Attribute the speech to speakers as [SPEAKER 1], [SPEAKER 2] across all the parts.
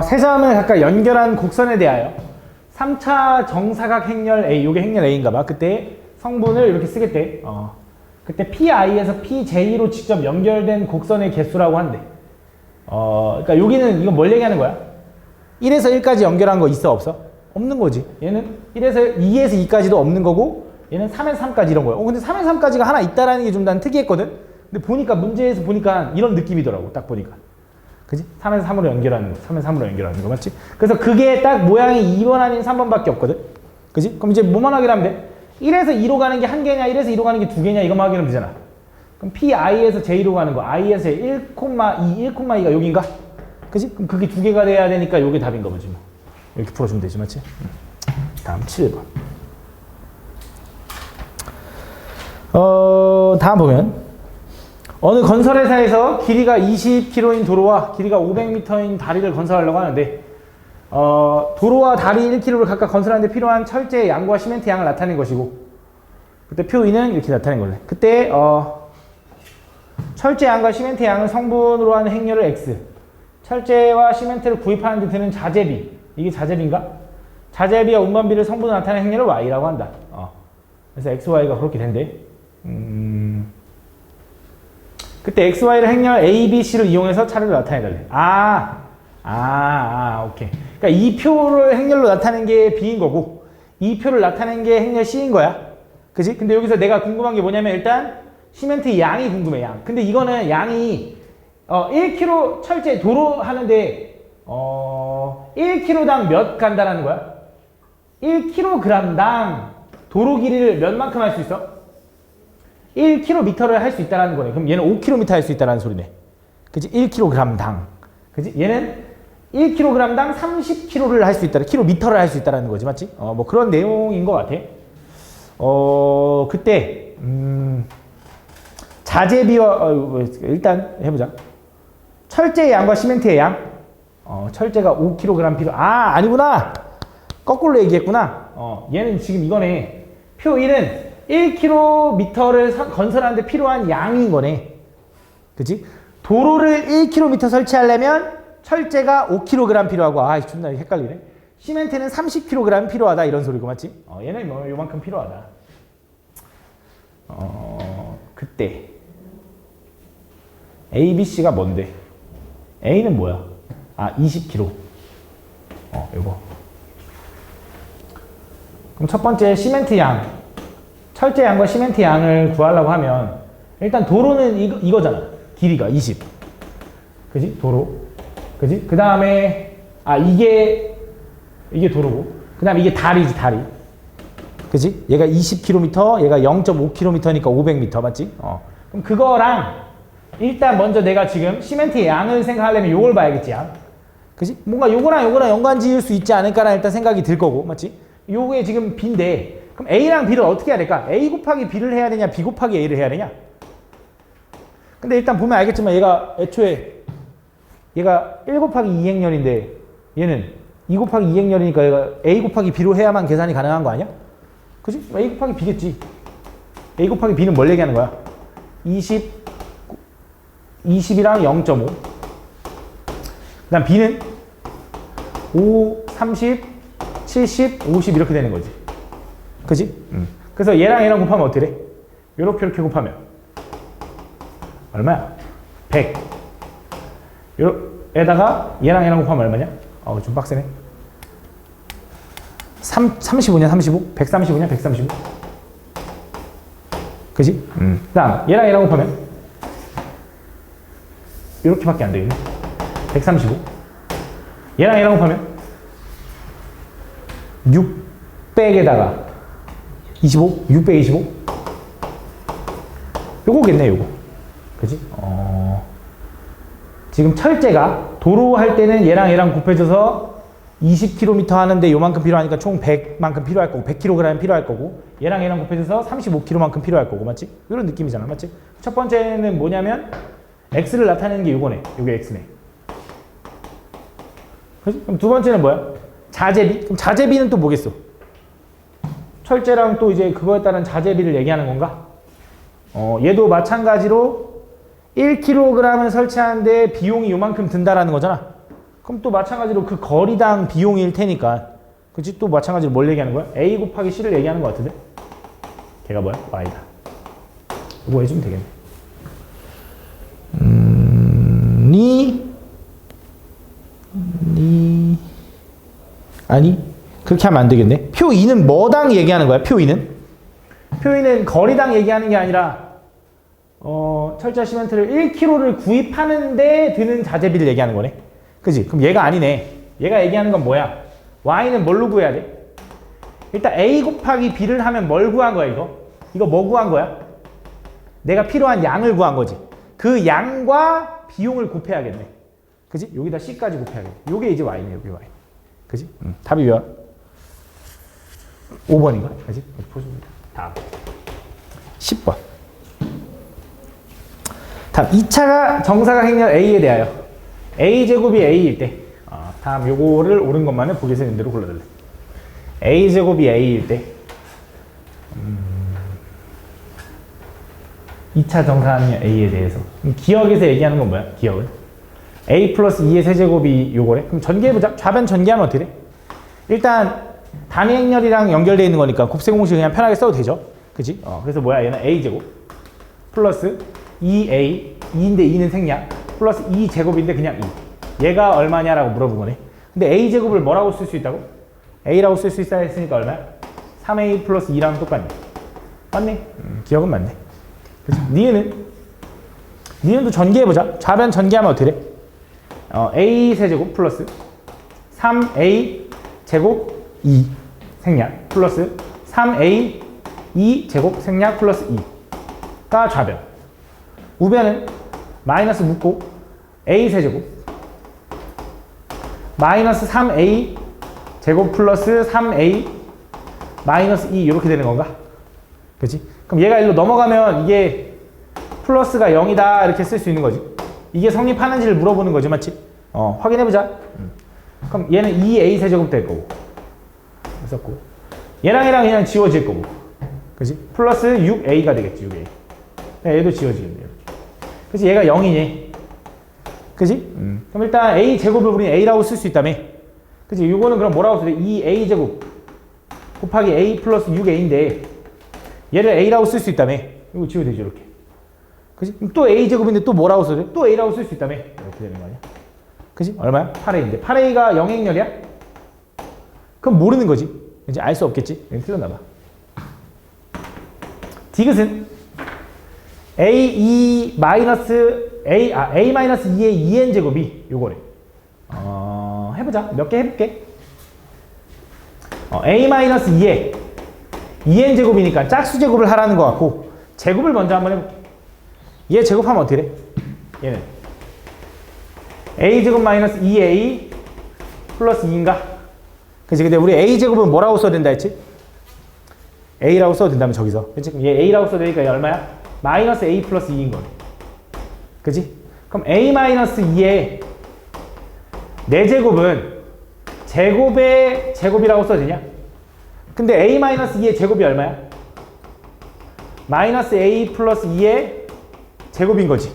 [SPEAKER 1] 세 점을 각각 연결한 곡선에 대하여 3차 정사각 행렬 A, 요게 행렬 A인가 봐. 그때 성분을 이렇게 쓰겠대. 그때 PI에서 PJ로 직접 연결된 곡선의 개수라고 한대. 그러니까 여기는 이건 뭘 얘기하는 거야? 1에서 1까지 연결한 거 있어, 없어? 없는 거지. 얘는 1에서 2에서 2까지도 없는 거고, 얘는 3에서 3까지 이런 거야. 근데 3에서 3까지가 하나 있다라는 게 좀 난 특이했거든? 근데 보니까 문제에서 보니까 이런 느낌이더라고, 딱 보니까. 그지? 3에서 3으로 연결하는 거, 3에서 3으로 연결하는 거, 맞지? 그래서 그게 딱 모양이 2번 아닌 3번밖에 없거든? 그지? 그럼 이제 뭐만 확인하면 돼? 1에서 2로 가는 게 한 개냐, 1에서 2로 가는 게 두 개냐, 이것만 확인하면 되잖아. 그럼 PI에서 J로 가는 거, I에서 1,2, 1,2가 여긴가? 그지? 그럼 그게 두 개가 돼야 되니까 요게 답인 거지, 뭐. 이렇게 풀어주면 되지, 맞지? 다음 7번. 다음 보면, 어느 건설회사에서 길이가 20km인 도로와 길이가 500m인 다리를 건설하려고 하는데, 도로와 다리 1km를 각각 건설하는 데 필요한 철제의 양과 시멘트 양을 나타낸 것이고, 그때 표 2는 이렇게 나타낸 걸래. 그때, 철제 양과 시멘트 양을 성분으로 하는 행렬을 X, 철제와 시멘트를 구입하는 데 드는 자재비, 이게 자재비인가? 자재비와 운반비를 성분으로 나타내는 행렬을 Y라고 한다. 그래서 X, Y가 그렇게 된대. 그때 X, Y를 행렬 A, B, C를 이용해서 차를 나타내달래. 오케이. 그러니까 이 표를 행렬로 나타낸 게 B인 거고, 이 표를 나타낸 게 행렬 C인 거야. 그지? 근데 여기서 내가 궁금한 게 뭐냐면, 일단 시멘트 양이 궁금해, 양. 근데 이거는 양이 1km 철제 도로 하는데 1km당 몇 간다라는 거야? 1kg당 도로 길이를 몇 만큼 할 수 있어? 1km를 할 수 있다라는 거네. 그럼 얘는 5km 할 수 있다라는 소리네. 그치? 1kg당. 그치? 얘는 1kg당 30km를 할 수 있다. 킬로미터를 할 수 있다라는 거지. 맞지? 뭐 그런 내용인 것 같아. 그때, 자재비와, 일단 해보자. 철제의 양과 시멘트의 양. 철제가 5kg 필요. 아니구나. 거꾸로 얘기했구나. 얘는 지금 이거네. 표 1은 1km를 건설하는데 필요한 양인 거네. 그치? 도로를 1km 설치하려면 철제가 5kg 필요하고, 존나 헷갈리네. 시멘트는 30kg 필요하다, 이런 소리고, 맞지? 얘는 뭐 요만큼 필요하다. 그때 A, B, C가 뭔데? A는 뭐야? 20kg. 요거. 그럼 첫 번째 시멘트 양, 철제 양과 시멘트 양을 구하려고 하면 일단 도로는 이거잖아. 길이가 20. 그지? 도로. 그지? 그 다음에 이게 도로고, 그 다음에 이게 다리지, 다리. 그지? 얘가 20km, 얘가 0.5km니까 500m, 맞지? 그럼 그거랑 일단 먼저 내가 지금 시멘트의 양을 생각하려면 요걸 봐야겠지, 양. 그지? 뭔가 요거랑 연관 지을 수 있지 않을까라는 일단 생각이 들 거고, 맞지? 요게 지금 B인데, 그럼 A랑 B를 어떻게 해야 될까? A 곱하기 B를 해야 되냐, B 곱하기 A를 해야 되냐? 근데 일단 보면 알겠지만 얘가 애초에 얘가 1 곱하기 2행렬인데 얘는 2 곱하기 2행렬이니까 얘가 A 곱하기 B로 해야만 계산이 가능한 거 아니야? 그지? A 곱하기 B겠지. A 곱하기 B는 뭘 얘기하는 거야? 20이랑 0.5. 그 다음 B는 5, 30, 70, 50 이렇게 되는 거지. 그지? 그래서 얘랑 곱하면 어떻게 돼? 이렇게 곱하면 얼마야? 100. 에다가 얘랑 곱하면 얼마냐? 좀 빡세네. 35냐 35? 135냐 135? 그지? 그 다음 얘랑 곱하면 이렇게밖에 안 되겠네. 135. 얘랑 곱하면 600에다가 25? 625? 요거겠네, 요거. 그지? 지금 철제가 도로 할 때는 얘랑 곱해져서 20km 하는데 요만큼 필요하니까 총 100만큼 필요할 거고, 100kg 필요할 거고, 얘랑 곱해져서 35kg만큼 필요할 거고, 맞지? 이런 느낌이잖아, 맞지? 첫 번째는 뭐냐면 X를 나타내는 게 요거네. 요게 X네. 그지? 그럼 두 번째는 뭐야? 자재비? 그럼 자재비는 또 뭐겠어? 철제랑 또 이제 그거에 따른 자재비를 얘기하는 건가? 얘도 마찬가지로 1kg을 설치하는데 비용이 요만큼 든다라는 거잖아. 그럼 또 마찬가지로 그 거리당 비용일 테니까 그치? 또 마찬가지로 뭘 얘기하는 거야? A 곱하기 C를 얘기하는 것 같은데? 걔가 뭐야? Y다. 이거 해주면 되겠네. 아니 그렇게 하면 안 되겠네. 표 2는 뭐당 얘기하는 거야? 표 2는? 표 2는 거리당 얘기하는 게 아니라 철자 시멘트를 1kg를 구입하는데 드는 자재비를 얘기하는 거네. 그지? 그럼 얘가 아니네. 얘가 얘기하는 건 뭐야? Y는 뭘로 구해야 돼? 일단 A 곱하기 B를 하면 뭘 구한 거야 이거? 이거 뭐 구한 거야? 내가 필요한 양을 구한 거지. 그 양과 비용을 곱해야겠네. 그지? 여기다 C까지 곱해야겠네. 요게 이제 Y네, 여기 Y. 그지? 답이 뭐야? 5번인가? 그지? 보십니다. 다음. 10번. 다음 2차가 정사각 행렬 A에 대하여 A제곱이 A일 때 다음 요거를 옳은 것만을 보기 있는 대로 골라달래. A제곱이 A일 때 2차 정사각형의 A에 대해서 기억에서 얘기하는 건 뭐야? 기억은 A 플러스 2의 세제곱이 요거래. 그럼 전개해보자. 좌변 전개하면 어떻게 돼? 일단 단위 행렬이랑 연결되어 있는 거니까 곱셈 공식 그냥 편하게 써도 되죠. 그치? 그래서 뭐야? 얘는 A제곱 플러스 2A 2인데 2는 생략 플러스 2제곱인데 그냥 2. 얘가 얼마냐라고 물어본 거네. 근데 A제곱을 뭐라고 쓸 수 있다고? A라고 쓸 수 있어야 했으니까 얼마야? 3A 플러스 2랑 똑같네. 맞네? 기억은 맞네. 그치? 니은은 또 전개해보자. 좌변 전개하면 어떻게 돼? A 세제곱 플러스 3A 제곱 2 생략 플러스 3A 2 제곱 생략 플러스 2가 좌변. 우변은 마이너스 묶고 A 세제곱 마이너스 3A 제곱 플러스 3A 마이너스 2 이렇게 되는 건가? 그치? 그럼 얘가 일로 넘어가면 이게 플러스가 0이다 이렇게 쓸 수 있는 거지. 이게 성립하는지를 물어보는 거지, 맞지? 확인해보자. 그럼 얘는 2A 세제곱 될 거고 썼고 얘랑 그냥 지워질 거고 그치? 플러스 6A가 되겠지. 6A 얘도 지워지겠네. 그치? 얘가 0이니 그치? 그럼 일단 A 제곱을 우리는 A라고 쓸 수 있다며. 그치? 이거는 그럼 뭐라고 써야 돼? 2A 제곱 곱하기 A 플러스 6A인데 얘를 A라고 쓸 수 있다며. 이거 지워도 되죠, 이렇게. 그치? 또 A 제곱인데 또 뭐라고 써야 돼? 또 A라고 쓸 수 있다며. 이렇게 되는 거 아니야? 그치? 얼마야? 8A인데 8A가 0행렬이야? 그럼 모르는 거지. 이제 알 수 없겠지? 틀렸나 봐. 디귿은 A2 마이너스 A 마이너스 2의 2n 제곱이 요거래. 해보자. 몇 개 해볼게. A 마이너스 2의 2n 제곱이니까 짝수 제곱을 하라는 것 같고 제곱을 먼저 한번 해볼게. 얘 제곱하면 어떻게 돼? 얘는 A 제곱 마이너스 2A 플러스 2인가? 그치? 근데 우리 A 제곱은 뭐라고 써야 된다 했지? A라고 써도 된다면 저기서. 그치? 그럼 얘 A라고 써도 되니까 얘 얼마야? 마이너스 A 플러스 2인 거네. 그치? 그럼 A 마이너스 2의 4제곱은 제곱의 제곱이라고 써도 되냐? 근데 A 마이너스 2의 제곱이 얼마야? 마이너스 A 플러스 2의 제곱인 거지.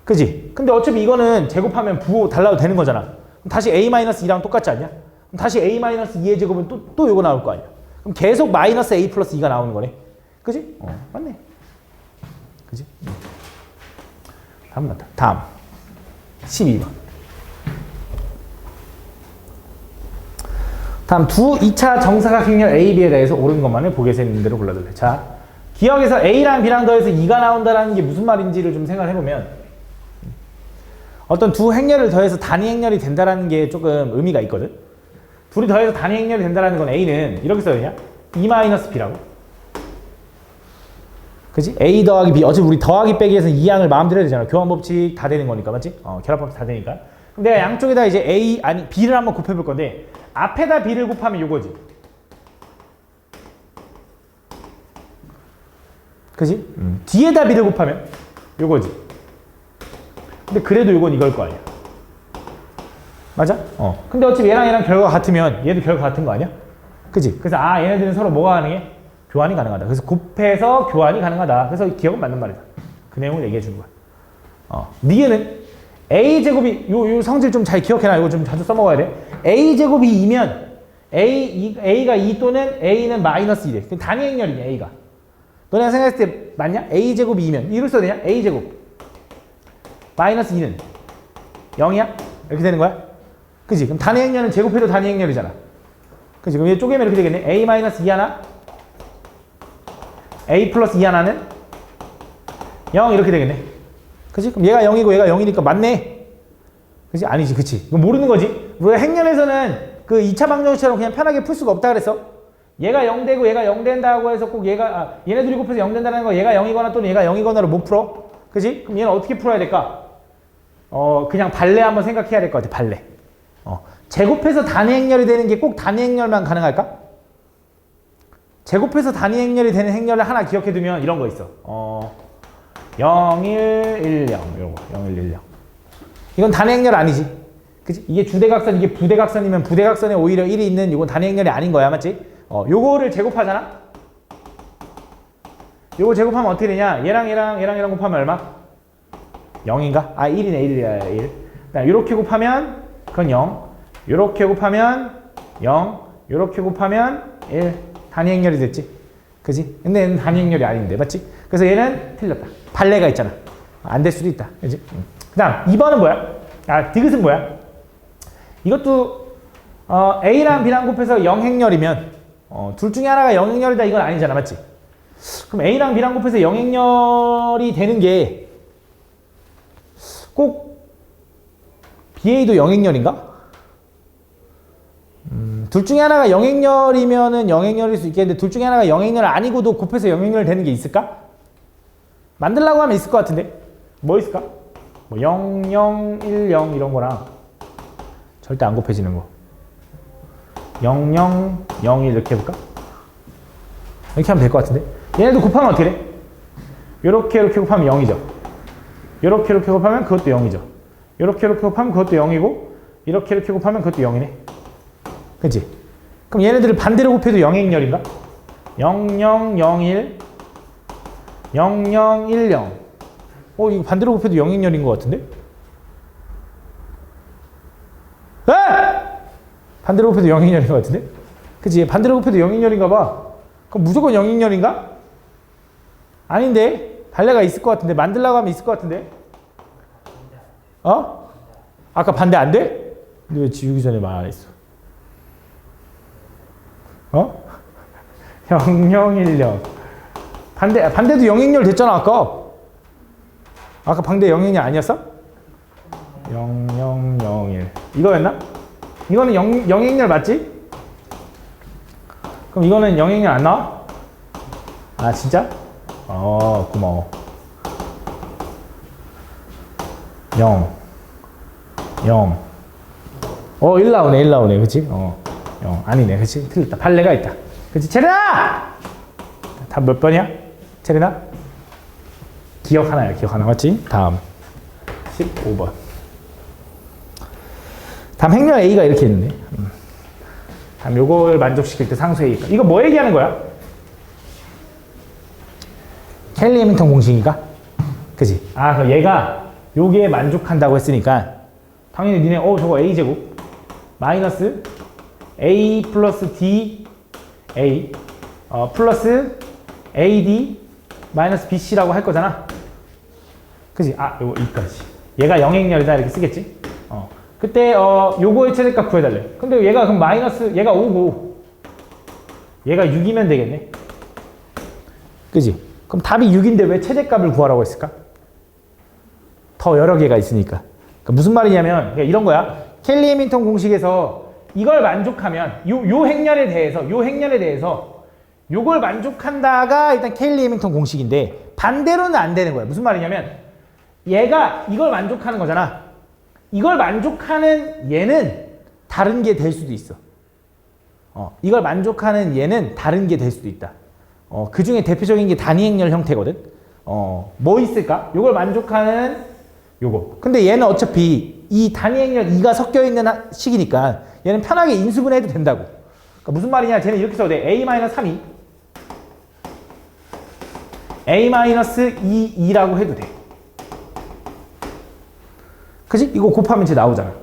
[SPEAKER 1] 그지? 근데 어차피 이거는 제곱하면 부호 달라도 되는 거잖아. 그럼 다시 A 마이너스 2랑 똑같지 않냐? 그럼 다시 A 마이너스 2의 제곱은 또 이거 나올 거 아니야. 그럼 계속 마이너스 A 플러스 2가 나오는 거네. 그지? 맞네. 그지? 다음 맞다. 다음. 12번. 다음 2차 정사각 행렬 AB에 대해서 옳은 것만을 보게서 있는 대로 골라둘래. 자, 기억에서 A랑 B랑 더해서 2가 나온다는 게 무슨 말인지를 좀 생각을 해보면 어떤 두 행렬을 더해서 단위 행렬이 된다는 게 조금 의미가 있거든. 둘이 더해서 단위 행렬이 된다는 건 A는 이렇게 써야 되냐? 2-B라고. 그치? A 더하기 B. 어차피 우리 더하기 빼기에서 이 양을 마음대로 해야 되잖아. 교환법칙 다 되는 거니까, 맞지? 결합법칙 다 되니까. 그럼 내가 양쪽에다 이제 B를 한번 곱해볼 건데 앞에다 B를 곱하면 요거지. 그지? 뒤에다 B를 곱하면 요거지. 근데 그래도 요건 이걸 거 아니야. 맞아? 근데 어차피 얘랑 결과가 같으면 얘도 결과 같은 거 아니야? 그지? 그래서 얘네들은 서로 뭐가 가능해? 교환이 가능하다. 그래서 곱해서 교환이 가능하다. 그래서 기억은 맞는 말이다. 그 내용을 얘기해 주는 거야. 니에는 a제곱이 요 성질 좀 잘 기억해놔. 이거 좀 자주 써먹어야 돼. a제곱이 2면 a가 2 또는 a는 마이너스 2래. 단위 행렬이냐 a가. 너네가 생각했을 때 맞냐? a제곱이 2면 이걸 써도 되냐? a제곱 마이너스 2는 0이야? 이렇게 되는 거야? 그지? 그럼 단위 행렬은 제곱해도 단위 행렬이잖아. 그지? 그럼 얘 쪼개면 이렇게 되겠네. a 마이너스 2 하나 a 플러스 2 하나는 0 이렇게 되겠네. 그지? 그럼 얘가 0이고 얘가 0이니까 맞네. 그지? 아니지. 그치? 이거 모르는 거지. 우리가 행렬에서는 그 2차 방정식처럼 그냥 편하게 풀 수가 없다 그랬어. 얘가 0 되고 얘가 0 된다고 해서 꼭 얘네 둘이 곱해서 0 된다는 거 얘가 0이거나 또는 얘가 0이거나로 못 풀어. 그지? 그럼 얘는 어떻게 풀어야 될까? 그냥 발레 한번 생각해야 될 것 같아. 발레. 제곱해서 단위 행렬이 되는 게 꼭 단위 행렬만 가능할까? 제곱해서 단위 행렬이 되는 행렬을 하나 기억해 두면 이런 거 있어. 0, 1, 1, 0. 요거 0, 1, 1, 0. 이건 단위 행렬 아니지. 그치? 이게 주대각선, 이게 부대각선이면 부대각선에 오히려 1이 있는 이건 단위 행렬이 아닌 거야. 맞지? 요거를 제곱하잖아? 요거 제곱하면 어떻게 되냐? 얘랑 곱하면 얼마? 0인가? 1이네, 1이야, 1. 그다음 요렇게 곱하면 그건 0. 요렇게 곱하면 0. 요렇게 곱하면 1. 단위 행렬이 됐지? 그지? 근데 얘는 단위 행렬이 아닌데, 맞지? 그래서 얘는 틀렸다. 발레가 있잖아. 안 될 수도 있다. 그지? 그 다음, 2번은 뭐야? 디귿은 뭐야? 이것도, A랑 B랑 곱해서 0행렬이면, 둘 중에 하나가 0행렬이다 이건 아니잖아. 맞지? 그럼 A랑 B랑 곱해서 0행렬이 되는 게, 꼭, BA도 0행렬인가? 둘 중에 하나가 0행렬이면은 0행렬일 수 있겠는데, 둘 중에 하나가 0행렬 아니고도 곱해서 0행렬 되는 게 있을까? 만들라고 하면 있을 것 같은데? 뭐 있을까? 뭐 0, 0, 1, 0 이런 거랑 절대 안 곱해지는 거. 0, 0, 0, 1 이렇게 해볼까? 이렇게 하면 될 것 같은데? 얘네도 곱하면 어떻게 돼? 요렇게 곱하면 0이죠. 요렇게 곱하면 그것도 0이죠. 요렇게 곱하면 그것도 0이고 이렇게 곱하면 그것도 0이네. 그치? 그럼 얘네들을 반대로 곱해도 0행렬인가? 0, 0, 0, 1 0, 0, 1, 0 이거 반대로 곱해도 0행렬인 것 같은데? 반대로 곱해도 0행렬인 것 같은데? 그치? 반대로 곱해도 0행렬인가 봐. 그럼 무조건 0행렬인가? 아닌데? 발레가 있을 것 같은데? 만들라고 하면 있을 것 같은데? 아까 반대 안 돼? 근데 왜 지우기 전에 말 안 했어? 0, 0, 1, 0 반대도 0행렬 됐잖아 아까 반대 0행렬 아니었어? 0, 0, 0, 1 이거였나? 이거는 0행렬 맞지? 그럼 이거는 0행렬 안 나와? 진짜? 고마워 0 0 1 나오네 1 나오네 그치? 0 아니네 그치? 틀렸다 발레가 있다 그치? 체리나! 답 몇 번이야? 체리나? 기억 하나야 기억 하나 맞지? 다음 15번 다음 행렬 A가 이렇게 있네 다음 요걸 만족시킬 때 상수 A가 이거 뭐 얘기하는 거야? 켈리 해밍턴 공식인가? 그치? 그럼 얘가 요게 만족한다고 했으니까 당연히 니네 저거 A제곱 마이너스 A 플러스 D A 플러스 AD 마이너스 BC라고 할 거잖아. 그치? 요거 여기까지. 얘가 0행렬이다 이렇게 쓰겠지? 그때 요거의 최대값 구해달래. 근데 얘가 그럼 마이너스 얘가 5고 얘가 6이면 되겠네. 그치? 그럼 답이 6인데 왜 최대값을 구하라고 했을까? 더 여러 개가 있으니까. 그러니까 무슨 말이냐면 이런 거야. 켈리 해밍턴 공식에서 이걸 만족하면 요 행렬에 대해서 요걸 만족한다가 일단 켈리 해밍턴 공식인데 반대로는 안 되는 거야. 무슨 말이냐면 얘가 이걸 만족하는 거잖아. 이걸 만족하는 얘는 다른 게 될 수도 있어. 이걸 만족하는 얘는 다른 게 될 수도 있다. 그 중에 대표적인 게 단위 행렬 형태거든. 뭐 있을까? 요걸 만족하는 요거. 근데 얘는 어차피 이 단위 행렬 2가 섞여 있는 식이니까 얘는 편하게 인수분해해도 된다고. 그러니까 무슨 말이냐? 쟤는 이렇게 써도 돼. A-3이 A-2라고 해도 돼. 그지? 이거 곱하면 이제 나오잖아.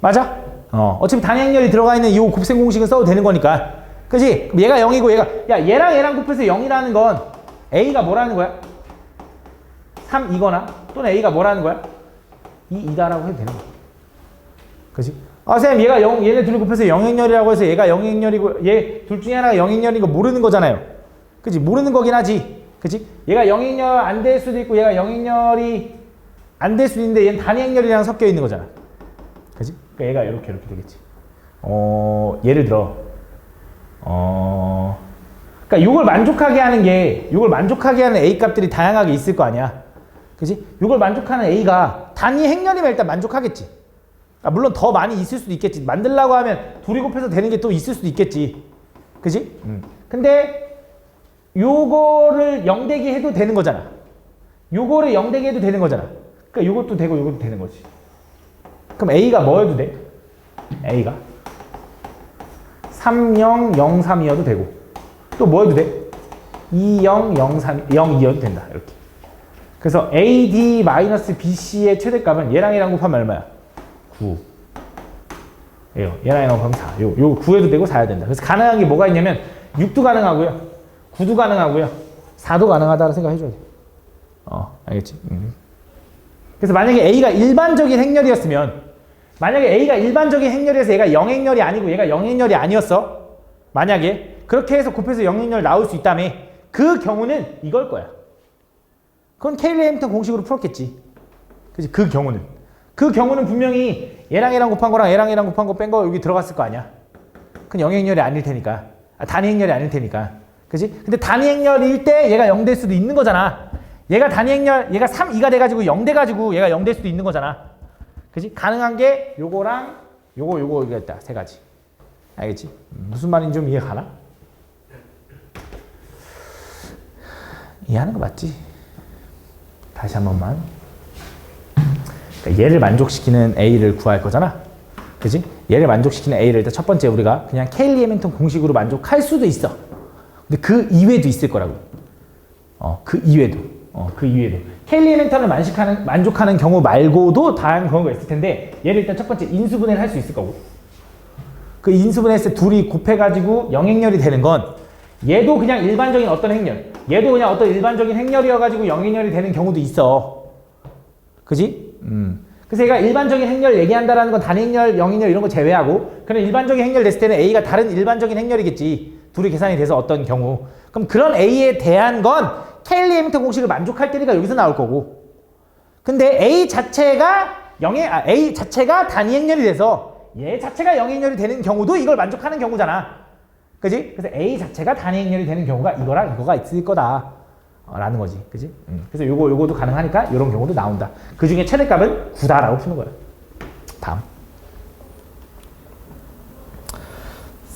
[SPEAKER 1] 맞아? 어차피 단위행렬이 들어가 있는 이 곱셈 공식은 써도 되는 거니까. 그지? 그럼 얘가 0이고 얘랑 곱해서 0이라는 건 A가 뭐라는 거야? 3이거나 또는 A가 뭐라는 거야? 2이다라고 해도 되는 거야. 그지? 쌤 얘가 0, 얘네 둘이 곱해서 0행렬이라고 해서 얘가 0행렬이고 얘 둘 중에 하나가 0행렬인 거 모르는 거잖아요. 그지? 모르는 거긴 하지. 그지? 얘가 0행렬 안 될 수도 있고 얘가 0행렬이 안 될 수도 있는데 얘는 단위행렬이랑 섞여 있는 거잖아. 그지? 그러니까 얘가 이렇게 되겠지. 예를 들어 그러니까 요걸 만족하게 하는 A 값들이 다양하게 있을 거 아니야. 그지? 요걸 만족하는 A가 단위 행렬이면 일단 만족하겠지. 물론 더 많이 있을 수도 있겠지. 만들려고 하면 둘이 곱해서 되는 게 또 있을 수도 있겠지. 그지? 근데 요거를 0되게 해도 되는 거잖아. 요거를 0되게 해도 되는 거잖아. 그러니까 요것도 되고 요것도 되는 거지. 그럼 A가 뭐 해도 돼? A가 3003이어도 되고 또 뭐 해도 돼? 2003, 02여도 된다. 이렇게. 그래서 AD-BC의 최대값은 얘랑 곱하면 얼마야? 9. 얘랑 곱하면 4. 요 9해도 되고 4해도 된다. 그래서 가능한 게 뭐가 있냐면 6도 가능하고요. 9도 가능하고요. 4도 가능하다고 생각해줘야 돼. 알겠지? 그래서 만약에 A가 일반적인 행렬이었으면 만약에 A가 일반적인 행렬이어서 얘가 0행렬이 아니고 얘가 0행렬이 아니었어. 만약에 그렇게 해서 곱해서 0행렬 나올 수 있다며 그 경우는 이걸 거야. 그건 케일리 해밀턴 공식으로 풀었겠지. 그치? 그 경우는 분명히 얘랑 곱한 거랑 얘랑 곱한 거 뺀 거 여기 들어갔을 거 아니야. 그건 0행렬이 아닐 테니까. 단위행렬이 아닐 테니까. 그치? 근데 단위행렬일 때 얘가 0 될 수도 있는 거잖아. 얘가 단위행렬, 얘가 3, 2가 돼가지고 0 돼가지고 얘가 0 될 수도 있는 거잖아. 그치? 가능한 게 요거랑 요거 있다. 세 가지. 알겠지? 무슨 말인지 좀 이해가 가나? 이해하는 거 맞지? 다시 한 번만. 그러니까 얘를 만족시키는 A를 구할 거잖아. 그치? 얘를 만족시키는 A를 일단 첫 번째 우리가 그냥 케일리 해밀턴 공식으로 만족할 수도 있어. 근데 그 이외도 있을 거라고. 그 이외도. 케일리 해밀턴을 만족하는 경우 말고도 다양한 경우가 있을 텐데 얘를 일단 첫 번째 인수분해를 할 수 있을 거고 그 인수분해했을 때 둘이 곱해가지고 0행렬이 되는 건 얘도 그냥 일반적인 어떤 행렬 얘도 그냥 어떤 일반적인 행렬이어가지고 0행렬이 되는 경우도 있어. 그지? 그래서 얘가 일반적인 행렬 얘기한다라는 건 단행렬, 0행렬 이런 거 제외하고 그런 일반적인 행렬 냈을 때는 A가 다른 일반적인 행렬이겠지. 둘이 계산이 돼서 어떤 경우. 그럼 그런 A에 대한 건 케일리 해밀턴 공식을 만족할 때가 여기서 나올 거고. 근데 A 자체가 A 자체가 단위 행렬이 돼서 얘 자체가 0행렬이 되는 경우도 이걸 만족하는 경우잖아. 그지? 그래서 A 자체가 단위 행렬이 되는 경우가 이거랑 이거가 있을 거다. 라는 거지. 그지? 그래서 요거도 가능하니까 이런 경우도 나온다. 그 중에 최대값은 9다라고 푸는 거야. 다음.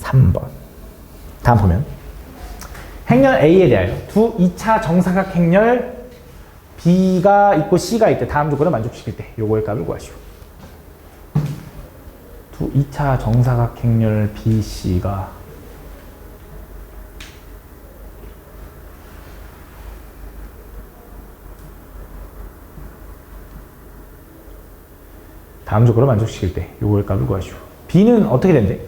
[SPEAKER 1] 3번. 다음 보면 행렬 A에 대하여 두 2차 정사각 행렬 B가 있고 C가 있대. 다음 조건을 만족시킬 때 요거의 값을 구하시오. 두 2차 정사각 행렬 B, C가 다음 조건을 만족시킬 때 요거의 값을 구하시오. B는 어떻게 된대?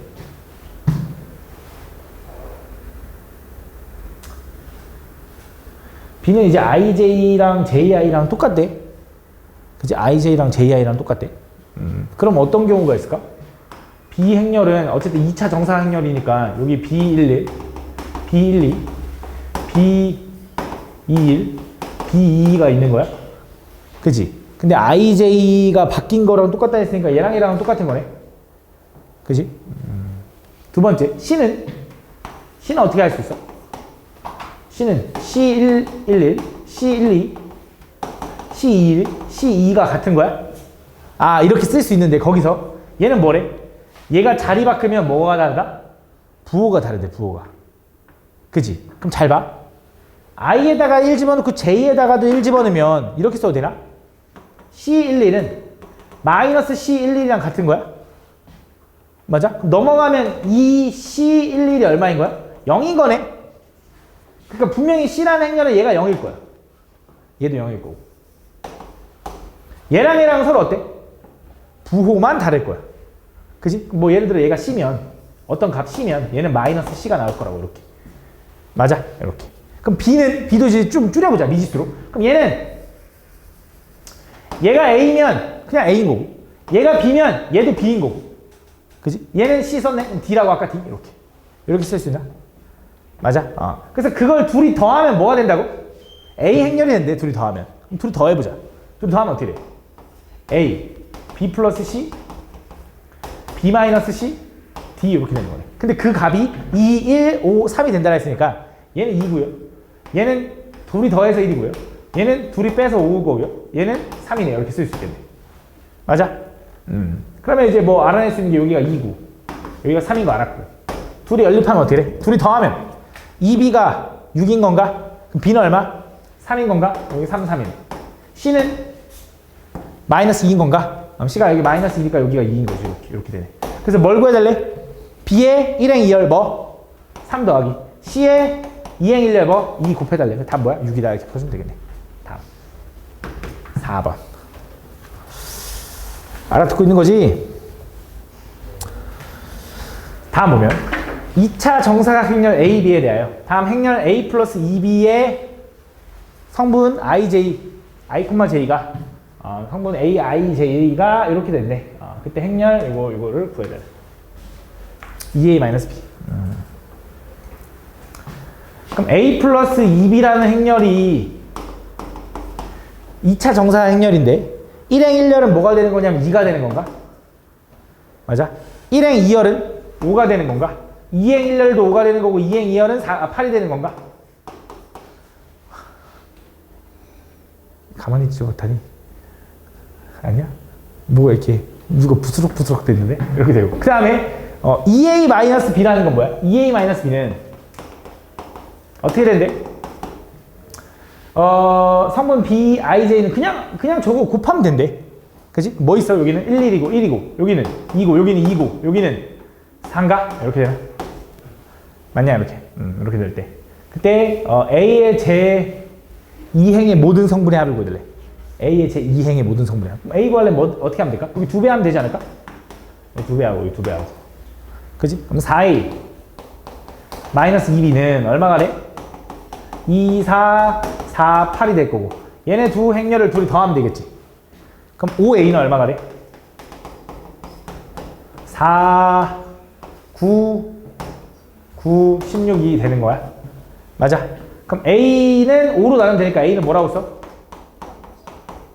[SPEAKER 1] B는 이제 IJ랑 JI랑 똑같대. 그치? IJ랑 JI랑 똑같대. 그럼 어떤 경우가 있을까? B 행렬은 어쨌든 2차 정사 행렬이니까 여기 B11, B12, B21, B22가 있는 거야. 그치? 근데 IJ가 바뀐 거랑 똑같다 했으니까 얘랑은 똑같은 거네. 그치? 두 번째, C는 어떻게 할 수 있어? C는 C111, C12, C21, C2가 같은 거야? 이렇게 쓸 수 있는데 거기서 얘는 뭐래? 얘가 자리 바꾸면 뭐가 다르다? 부호가 다르대, 부호가. 그치? 그럼 잘 봐. I에다가 1 집어넣고 J에다가도 1 집어넣으면 이렇게 써도 되나? C11은 마이너스 C11이랑 같은 거야? 맞아? 그럼 넘어가면 이 C11이 얼마인 거야? 0인 거네? 그러니까 분명히 C라는 행렬은 얘가 0일 거야. 얘도 0일 거고. 얘랑 서로 어때? 부호만 다를 거야. 그지? 뭐 예를 들어 얘가 C면 어떤 값 C면 얘는 마이너스 C가 나올 거라고 이렇게. 맞아? 이렇게. 그럼 B도 이제 좀 줄여보자. 미지수로. 그럼 얘가 A면 그냥 A인 거고 얘가 B면 얘도 B인 거고 그지? 얘는 C 썼네? 그럼 D라고 아까 D 이렇게 쓸 수 있나? 맞아? 그래서 그걸 둘이 더하면 뭐가 된다고? A 행렬이 된대 둘이 더하면. 그럼 둘이 더해보자. 둘이 더하면 어떻게 돼? A, B 플러스 C, B 마이너스 C, D 이렇게 되는 거네. 근데 그 값이 2, 1, 5, 3이 된다라 했으니까 얘는 2고요. 얘는 둘이 더해서 1이고요. 얘는 둘이 빼서 5고요. 얘는 3이네요. 이렇게 쓸 수 있겠네. 맞아? 그러면 이제 뭐 알아낼 수 있는 게 여기가 2고 여기가 3인 거 알았고 둘이 연립하면 어떻게 돼? 둘이 더하면 2B가 6인 건가? 그럼 B는 얼마? 3인 건가? 여기 3, 3이네. C는 마이너스 2인 건가? 그럼 C가 여기 마이너스 2니까 여기가 2인 거지. 이렇게 되네. 그래서 뭘 구해달래? B의 1행 2열 뭐? 3 더하기 C의 2행 1열 뭐? 2 곱해달래. 답 뭐야? 6이다 이렇게 풀어주면 되겠네. 다음 4번 알아듣고 있는 거지? 다음 보면 2차 정사각 행렬 A, B에 대하여 다음 행렬 A 플러스 2B의 성분 IJ, I,J가 성분 A, I, J가 이렇게 됐네. 그때 행렬 이거를 구해야 돼. 2A 마이너스 B. 그럼 A 플러스 2B라는 행렬이 2차 정사 행렬인데 1행 1열은 뭐가 되는 거냐면 2가 되는 건가? 맞아? 1행 2열은 5가 되는 건가? 2행 1열도 5가 되는 거고 2행 2열은 8이 되는 건가? 가만히 있지 못하니? 아니야? 뭐가 이렇게 누가 부스럭부스럭 됐는데? 이렇게 되고 그 다음에 2A-B라는 건 뭐야? 2A-B는 어떻게 된대? 성분 B, I, J는 그냥 저거 곱하면 된대. 그치? 뭐 있어? 여기는 1, 1이고 1이고 여기는 2고 여기는 2고 여기는 4인가? 이렇게 되나? 맞냐? 이렇게 될 때 그때 A의 제 2행의 모든 성분의 합을 구해달래. A의 제 2행의 모든 성분의 합. 그럼 A 구하려면 뭐, 어떻게 하면 될까? 여기 2배 하면 되지 않을까? 2배하고 여기 2배하고 그치? 그럼 4A 마이너스 2B는 얼마가 돼? 2, 4, 4, 8이 될 거고 얘네 두 행렬을 둘이 더하면 되겠지. 그럼 5A는 얼마가 돼? 4, 9, 16이 되는 거야. 맞아. 그럼 A는 5로 나누면 되니까 A는 뭐라고 써?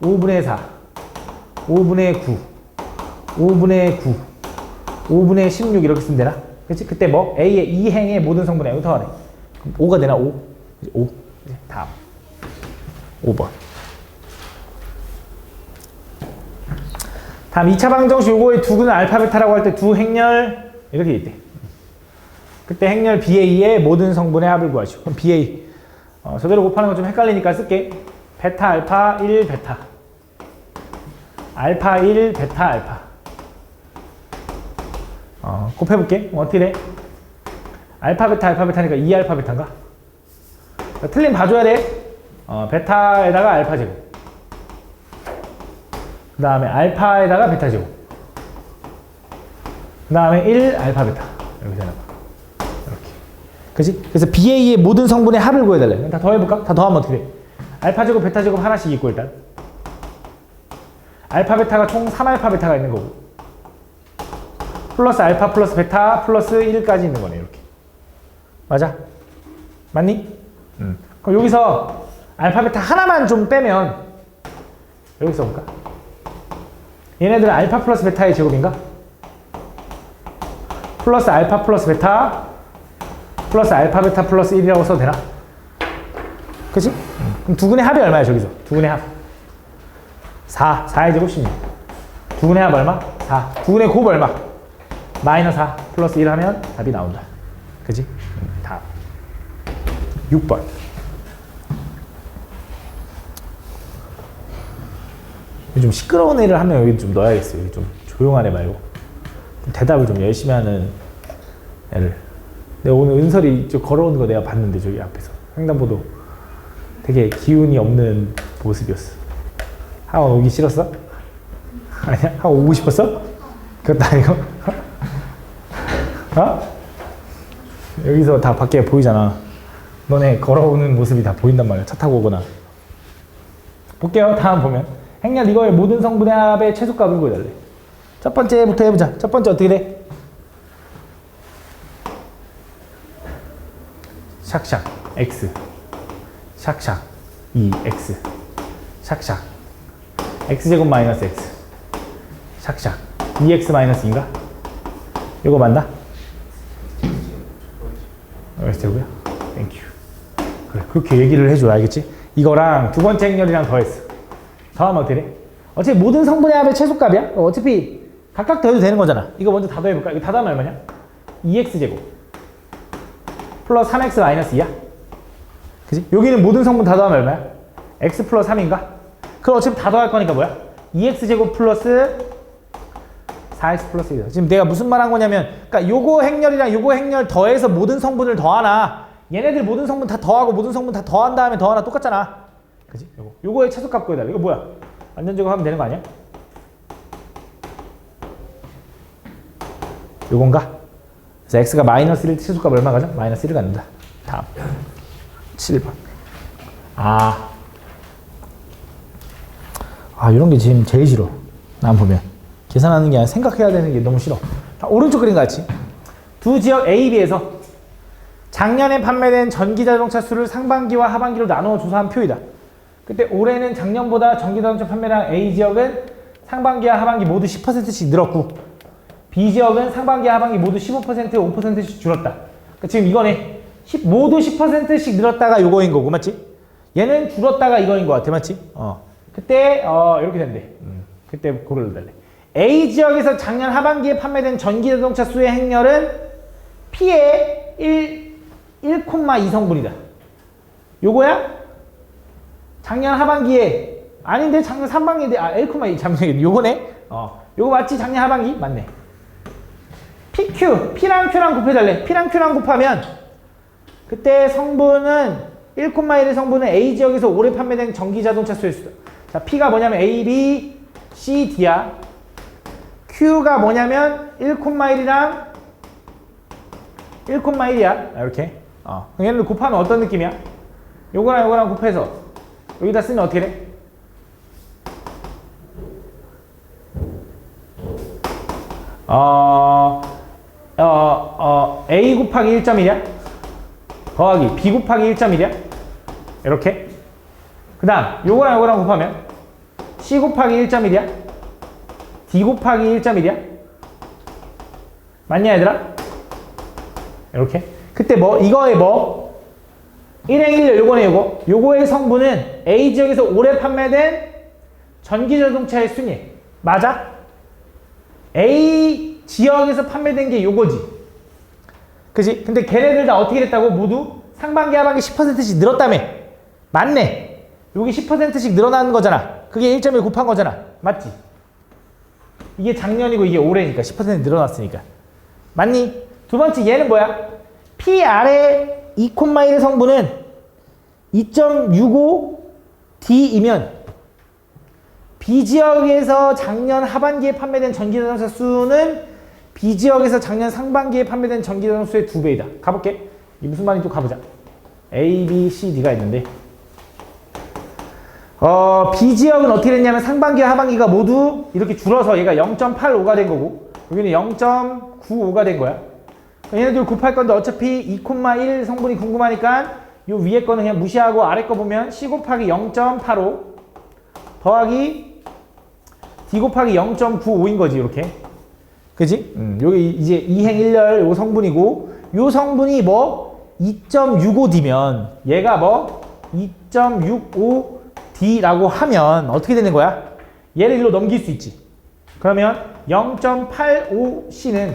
[SPEAKER 1] 5분의 4, 5분의 9, 5분의 9, 5분의 16 이렇게 쓰면 되나? 그치? 그때 뭐? A의 2행의 모든 성분의 A를 더하래. 그럼 5가 되나? 5. 다음 5번 다음 2차 방정식 요거의 두근은 알파 베타라고 할 때 두 행렬 이렇게 있대. 그때 행렬 BA의 모든 성분의 합을 구하시오. 그럼 BA 저대로 곱하는 거 좀 헷갈리니까 쓸게. 베타 알파 1 베타 알파 1 베타 알파 곱해볼게. 어떻게 돼? 알파 베타니까 2 알파 베타인가? 틀림 봐줘야 돼. 베타에다가 알파 제곱 그 다음에 알파에다가 베타 제곱 그 다음에 1 알파 베타 이렇게 되나 봐. 이렇게. 그치? 그래서 BA의 모든 성분의 합을 구해달래. 다 더해볼까? 다 더하면 어떻게 돼? 알파 제곱 베타 제곱 하나씩 있고 일단 알파 베타가 총 3알파 베타가 있는 거고 플러스 알파 플러스 베타 플러스 1까지 있는 거네. 이렇게. 맞아? 맞니? 그럼 여기서 알파 베타 하나만 좀 빼면 여기 써볼까? 얘네들은 알파 플러스 베타의 제곱인가? 플러스 알파 플러스 베타 플러스 알파 베타 플러스 1이라고 써도 되나? 그치? 그럼 두근의 합이 얼마야 저기서? 두근의 합 4의 제곱 16 두근의 합 얼마? 4 두근의 곱 얼마? 마이너스 4 플러스 1 하면 답이 나온다. 그치? 다음 6번 좀 시끄러운 애를 하면 여기 좀 넣어야겠어요. 여기 좀 조용한 애 말고 대답을 좀 열심히 하는 애를. 내가 오늘 은설이 좀 걸어오는 거 내가 봤는데 저기 앞에서 횡단보도 되게 기운이 없는 모습이었어. 학원 오기 싫었어? 아니야? 하고 오고 싶었어? 그것도 아니고? 어? 여기서 다 밖에 보이잖아. 너네 걸어오는 모습이 다 보인단 말이야. 차 타고 오거나. 볼게요. 다음 보면. 행렬 이거의 모든 성분의 합의 최소값을 구해달래. 첫 번째부터 해보자. 첫 번째 어떻게 돼? 샥샥 x 샥샥 2x 샥샥 x제곱 마이너스 x 샥샥 2x 마이너스인가? 이거 맞나? x제곱이야? 땡큐. 그래, 그렇게 얘기를 해줘야 알겠지? 이거랑 두 번째 행렬이랑 더했어. 더하면 어떻게 돼? 어차피 모든 성분의 합의 최소값이야? 어차피 각각 더해도 되는 거잖아. 이거 먼저 다 더해볼까? 이거 다 더하면 얼마냐? 2x제곱 플러스 3x 마이너스 2야? 그지? 여기는 모든 성분 다 더하면 얼마야? x 플러스 3인가? 그럼 어차피 다 더할 거니까 뭐야? 2x제곱 플러스 4x 플러스 1이다. 지금 내가 무슨 말 한 거냐면, 그러니까 요거 행렬이랑 요거 행렬 더해서 모든 성분을 더하나, 얘네들 모든 성분 다 더하고 모든 성분 다 더한 다음에 더하나 똑같잖아. 그지? 요거의 최소값 구해달라. 이거 뭐야? 완전 제곱하면 되는 거 아니야? 요건가? 그래서 x가 마이너스 1 최소값 얼마 가죠? 마이너스 1을 갖는다. 다음 7번. 이런 게 지금 제일 싫어. 난 보면 계산하는 게 아니라 생각해야 되는 게 너무 싫어. 자, 오른쪽 그림 같이 두 지역 A, B에서 작년에 판매된 전기자동차 수를 상반기와 하반기로 나누어 조사한 표이다. 그때 올해는 작년보다 전기자동차 판매량 A 지역은 상반기와 하반기 모두 10%씩 늘었고 B 지역은 상반기, 하반기 모두 15%, 5%씩 줄었다. 그러니까 지금 이거네. 모두 10%씩 늘었다가 요거인 거고, 맞지? 얘는 줄었다가 이거인 거 같아, 맞지? 그때 이렇게 된대. 그때 그걸 넣어달래. A 지역에서 작년 하반기에 판매된 전기자동차 수의 행렬은 P의 1,2 성분이다. 요거야? 작년 하반기에 아닌데 작년 상반기에 1,2 잠시만 요거네. 요거 맞지? 작년 하반기 맞네. PQ, P랑 Q랑 곱해달래. P랑 Q랑 곱하면 그때 성분은 1,1의 성분은 A 지역에서 올해 판매된 전기자동차 수의 수다. 자, P가 뭐냐면 A, B, C, D야. Q가 뭐냐면 1,1이랑 1,1이야. 이렇게. 얘네들 곱하면 어떤 느낌이야? 요거랑 요거랑 곱해서 여기다 쓰면 어떻게 돼? A 곱하기 1.1이야? 더하기 B 곱하기 1.1이야? 이렇게. 그 다음 요거랑 요거랑 곱하면 C 곱하기 1.1이야? D 곱하기 1.1이야? 맞냐 얘들아? 이렇게. 그때 뭐 이거에 뭐 1행 1열 요거네 요거의 성분은 A 지역에서 올해 판매된 전기자동차의 순위 맞아? A 지역에서 판매된 게 요거지. 그지? 근데 걔네들 다 어떻게 됐다고? 모두 상반기 하반기 10%씩 늘었다며. 맞네. 여기 10%씩 늘어나는 거잖아. 그게 1.1 곱한 거잖아. 맞지? 이게 작년이고 이게 올해니까 10% 늘어났으니까. 맞니? 두 번째 얘는 뭐야? P 아래 2,1의 성분은 2.65D이면 B 지역에서 작년 하반기에 판매된 전기자동차 수는 B 지역에서 작년 상반기에 판매된 전기자동차 수의 2배이다. 가볼게. 이게 무슨 말인지 또 가보자. A, B, C, D가 있는데 B 지역은 어떻게 됐냐면 상반기와 하반기가 모두 이렇게 줄어서 얘가 0.85가 된 거고 여기는 0.95가 된 거야. 얘네들 곱할 건데 어차피 2,1 성분이 궁금하니까 요 위에 거는 그냥 무시하고 아래 거 보면 C 곱하기 0.85 더하기 D 곱하기 0.95인 거지 이렇게. 그지? 여기 이제 2행 1열 요 성분이고 요 성분이 뭐 2.65D면 얘가 뭐 2.65D라고 하면 어떻게 되는 거야? 얘를 일로 넘길 수 있지. 그러면 0.85C는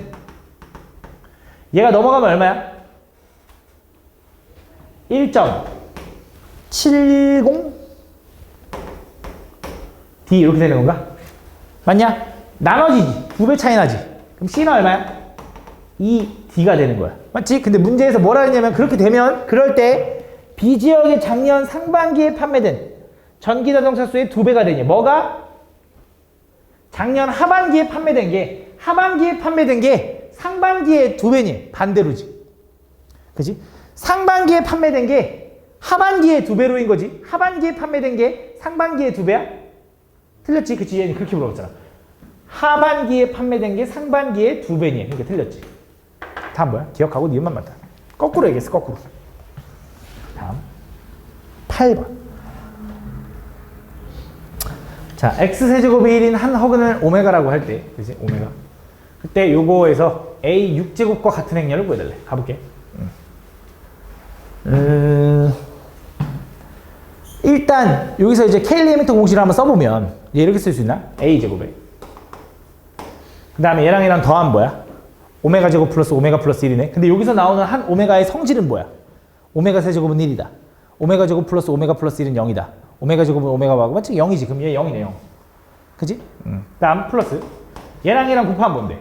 [SPEAKER 1] 얘가 넘어가면 얼마야? 1.70D 이렇게 되는 건가? 맞냐? 나눠지지. 2배 차이 나지. 그럼 C는 얼마야? 2D가 되는 거야. 맞지? 근데 문제에서 뭐라 했냐면 그렇게 되면 그럴 때 B 지역의 작년 상반기에 판매된 전기자동차 수의 2배가 되냐? 뭐가? 작년 하반기에 판매된 게 상반기에 2배니 반대로지. 그지? 상반기에 판매된 게 하반기에 2배로인 거지. 하반기에 판매된 게 상반기에 2배야? 틀렸지? 그치? 얘는 그렇게 물어봤잖아. 하반기에 판매된 게 상반기에 2배니. 그러니까 틀렸지. 다음 뭐야? 기억하고 니은만 맞다. 거꾸로 얘기했어. 거꾸로. 다음 8번. 자, x세제곱이 1인 한 허근을 오메가라고 할 때, 그치? 오메가. 그때 요거에서 a 6제곱과 같은 행렬을 구해달래. 가볼게. 일단 여기서 이제 K-리미터 공식을 한번 써보면 얘 이렇게 쓸 수 있나? a제곱에 그 다음에 얘랑 더하면 뭐야? 오메가 제곱 플러스 오메가 플러스 1이네. 근데 여기서 나오는 한 오메가의 성질은 뭐야? 오메가 세제곱은 1이다. 오메가 제곱 플러스 오메가 플러스 1은 0이다. 오메가 제곱은 오메가가 맞지? 0이지. 그럼 얘 0이네. 0. 그치? 다음 플러스 얘랑 곱하면 뭔데?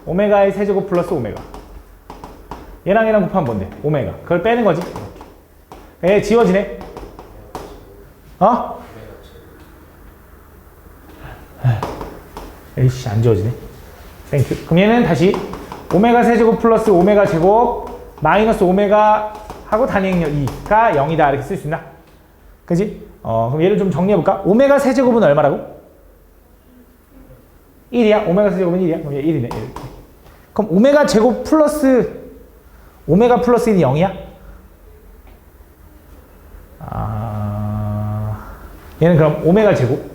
[SPEAKER 1] 오메가의 세제곱 플러스 오메가. 얘랑 곱하면 뭔데? 오메가. 그걸 빼는 거지. 얘 지워지네. 어? 에이씨, 안 지워지네. 땡큐. 그럼 얘는 다시 오메가 세제곱 플러스 오메가 제곱 마이너스 오메가 하고 단위행렬 2가 0이다. 이렇게 쓸 수 있나? 그지? 그럼 얘를 좀 정리해볼까? 오메가 세제곱은 얼마라고? 1이야? 오메가 세제곱은 1이야? 그럼 얘 1이네. 1. 그럼 오메가 제곱 플러스 오메가 플러스 1이 0이야? 얘는 그럼 오메가 제곱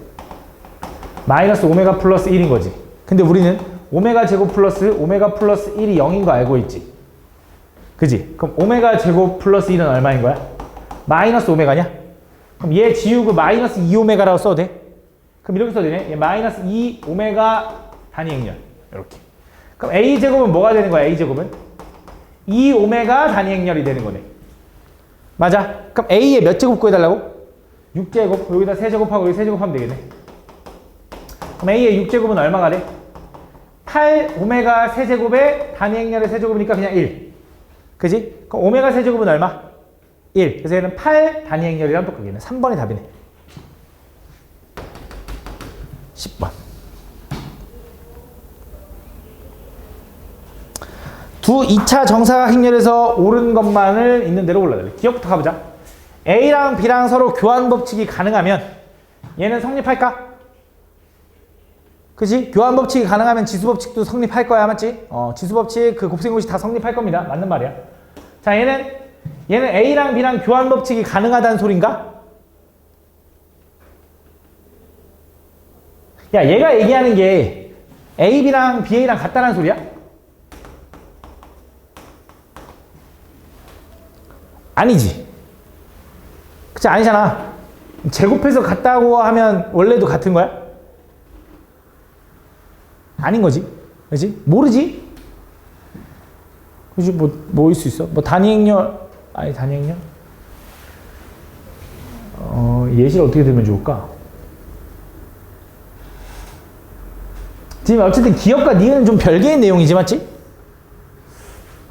[SPEAKER 1] 마이너스 오메가 플러스 1인 거지. 근데 우리는 오메가 제곱 플러스 오메가 플러스 1이 0인 거 알고 있지? 그지? 그럼 오메가 제곱 플러스 1은 얼마인 거야? 마이너스 오메가냐? 그럼 얘 지우고 마이너스 2오메가라고 써도 돼? 그럼 이렇게 써도 되네? 얘 마이너스 2오메가 단위행렬. 이렇게. 그럼 a제곱은 뭐가 되는 거야? a제곱은? 2오메가 단위행렬이 되는 거네. 맞아? 그럼 a의 몇 제곱 구해달라고? 6제곱. 여기다 세제곱하고 여기 세제곱하면 되겠네. 그럼 a의 6제곱은 얼마가 돼? 8오메가 세제곱에 단위행렬의 세제곱이니까 그냥 1. 그지? 그럼 오메가 세제곱은 얼마? 1. 그래서 얘는 8 단위행렬이랑 똑같겠네. 3번이 답이네. 10번. 두 2차 정사각행렬에서 옳은 것만을 있는 대로 골라달래. 기억부터 가보자. A랑 B랑 서로 교환 법칙이 가능하면 얘는 성립할까? 그치? 교환 법칙이 가능하면 지수 법칙도 성립할 거야. 맞지? 지수 법칙 그 곱셈 공식 다 성립할 겁니다. 맞는 말이야. 자, 얘는 A랑 B랑 교환 법칙이 가능하다는 소린가? 야, 얘가 얘기하는 게 A, B랑 BA랑 같다는 소리야? 아니지. 그치? 아니잖아. 제곱해서 같다고 하면 원래도 같은 거야? 아닌 거지. 그치? 모르지? 그치? 뭐일 수 있어? 뭐 단위행렬, 아니 단위행렬? 예시를 어떻게 들면 좋을까? 지금 어쨌든 기억과 니은 좀 별개의 내용이지, 맞지?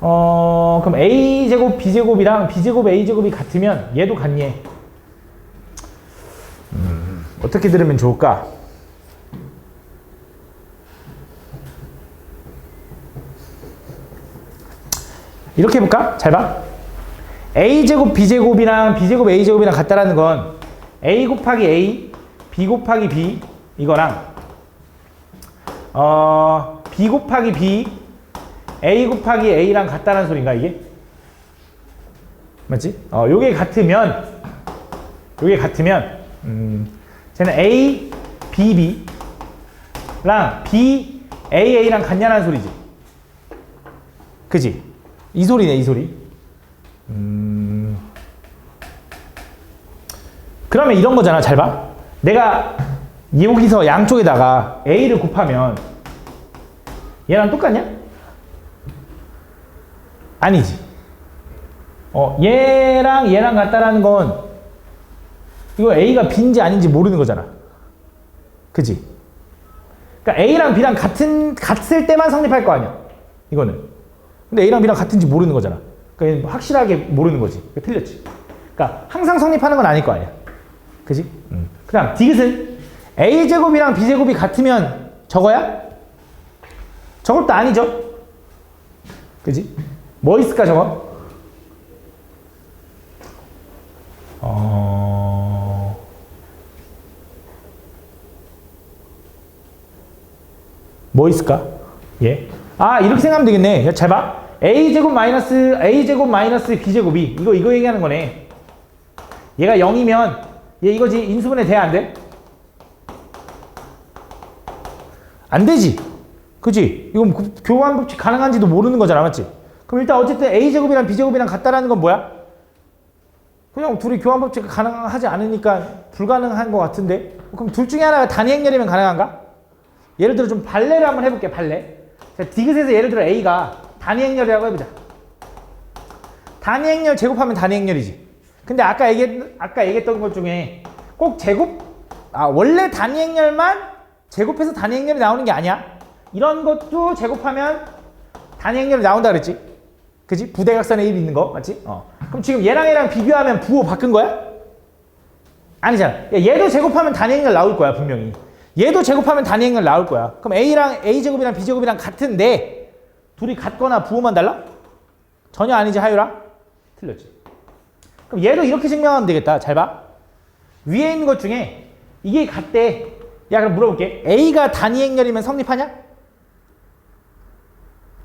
[SPEAKER 1] 그럼 A제곱 B제곱이랑 B제곱 A제곱이 같으면 얘도 같니? 어떻게 들으면 좋을까? 이렇게 해볼까? 잘 봐. A제곱 B제곱이랑 B제곱 A제곱이랑 같다라는 건 A 곱하기 A, B 곱하기 B 이거랑 B 곱하기 B, A 곱하기 A랑 같다는 소린가 이게? 맞지? 요게 같으면 쟤는 A, B, B랑 B, A, A랑 같냐는 소리지. 그지? 이 소리네, 이 소리. 그러면 이런 거잖아. 잘 봐. 내가 여기서 양쪽에다가 A를 곱하면 얘랑 똑같냐? 아니지. 얘랑 같다라는 건 이거 A가 B인지 아닌지 모르는 거잖아. 그치? 그러니까 A랑 B랑 같을 때만 성립할 거 아니야. 이거는. 근데 A랑 B랑 같은지 모르는 거잖아. 그러니까 확실하게 모르는 거지. 그러니까 틀렸지. 그러니까 항상 성립하는 건 아닐 거 아니야. 그치? 그 다음 디귿은 a제곱이랑 b제곱이 같으면 저거야? 저것도 아니죠? 그지? 뭐 있을까 저거? 뭐 있을까? 예. 아, 이렇게 생각하면 되겠네. 야, 잘 봐. a제곱 마이너스 b제곱이 이거 얘기하는 거네. 얘가 0이면 얘 이거지. 인수분해 돼, 안 돼? 안 되지. 그지? 이건 교환 법칙 가능한지도 모르는 거잖아. 맞지? 그럼 일단 어쨌든 a제곱이랑 b제곱이랑 같다라는 건 뭐야? 그냥 둘이 교환 법칙 가능하지 않으니까 불가능한 것 같은데? 그럼 둘 중에 하나가 단위 행렬이면 가능한가? 예를 들어 좀 발레를 한번 해볼게. 발레. 자, 디귿에서 예를 들어 a가 단위 행렬이라고 해보자. 단위 행렬 제곱하면 단위 행렬이지. 근데 아까 얘기했던 것 중에 꼭 원래 단위 행렬만 제곱해서 단위 행렬이 나오는 게 아니야. 이런 것도 제곱하면 단위 행렬이 나온다 그랬지. 그지? 부대각선에 1 있는 거 맞지? 그럼 지금 얘랑 비교하면 부호 바꾼 거야? 아니잖아. 야, 얘도 제곱하면 단위 행렬 나올 거야 분명히. 얘도 제곱하면 단위 행렬 나올 거야. 그럼 a제곱이랑 b제곱이랑 같은데 둘이 같거나 부호만 달라? 전혀 아니지 하유라? 틀렸지. 그럼 얘도 이렇게 증명하면 되겠다. 잘 봐. 위에 있는 것 중에 이게 같대. 야, 그럼 물어볼게. a가 단위 행렬이면 성립하냐?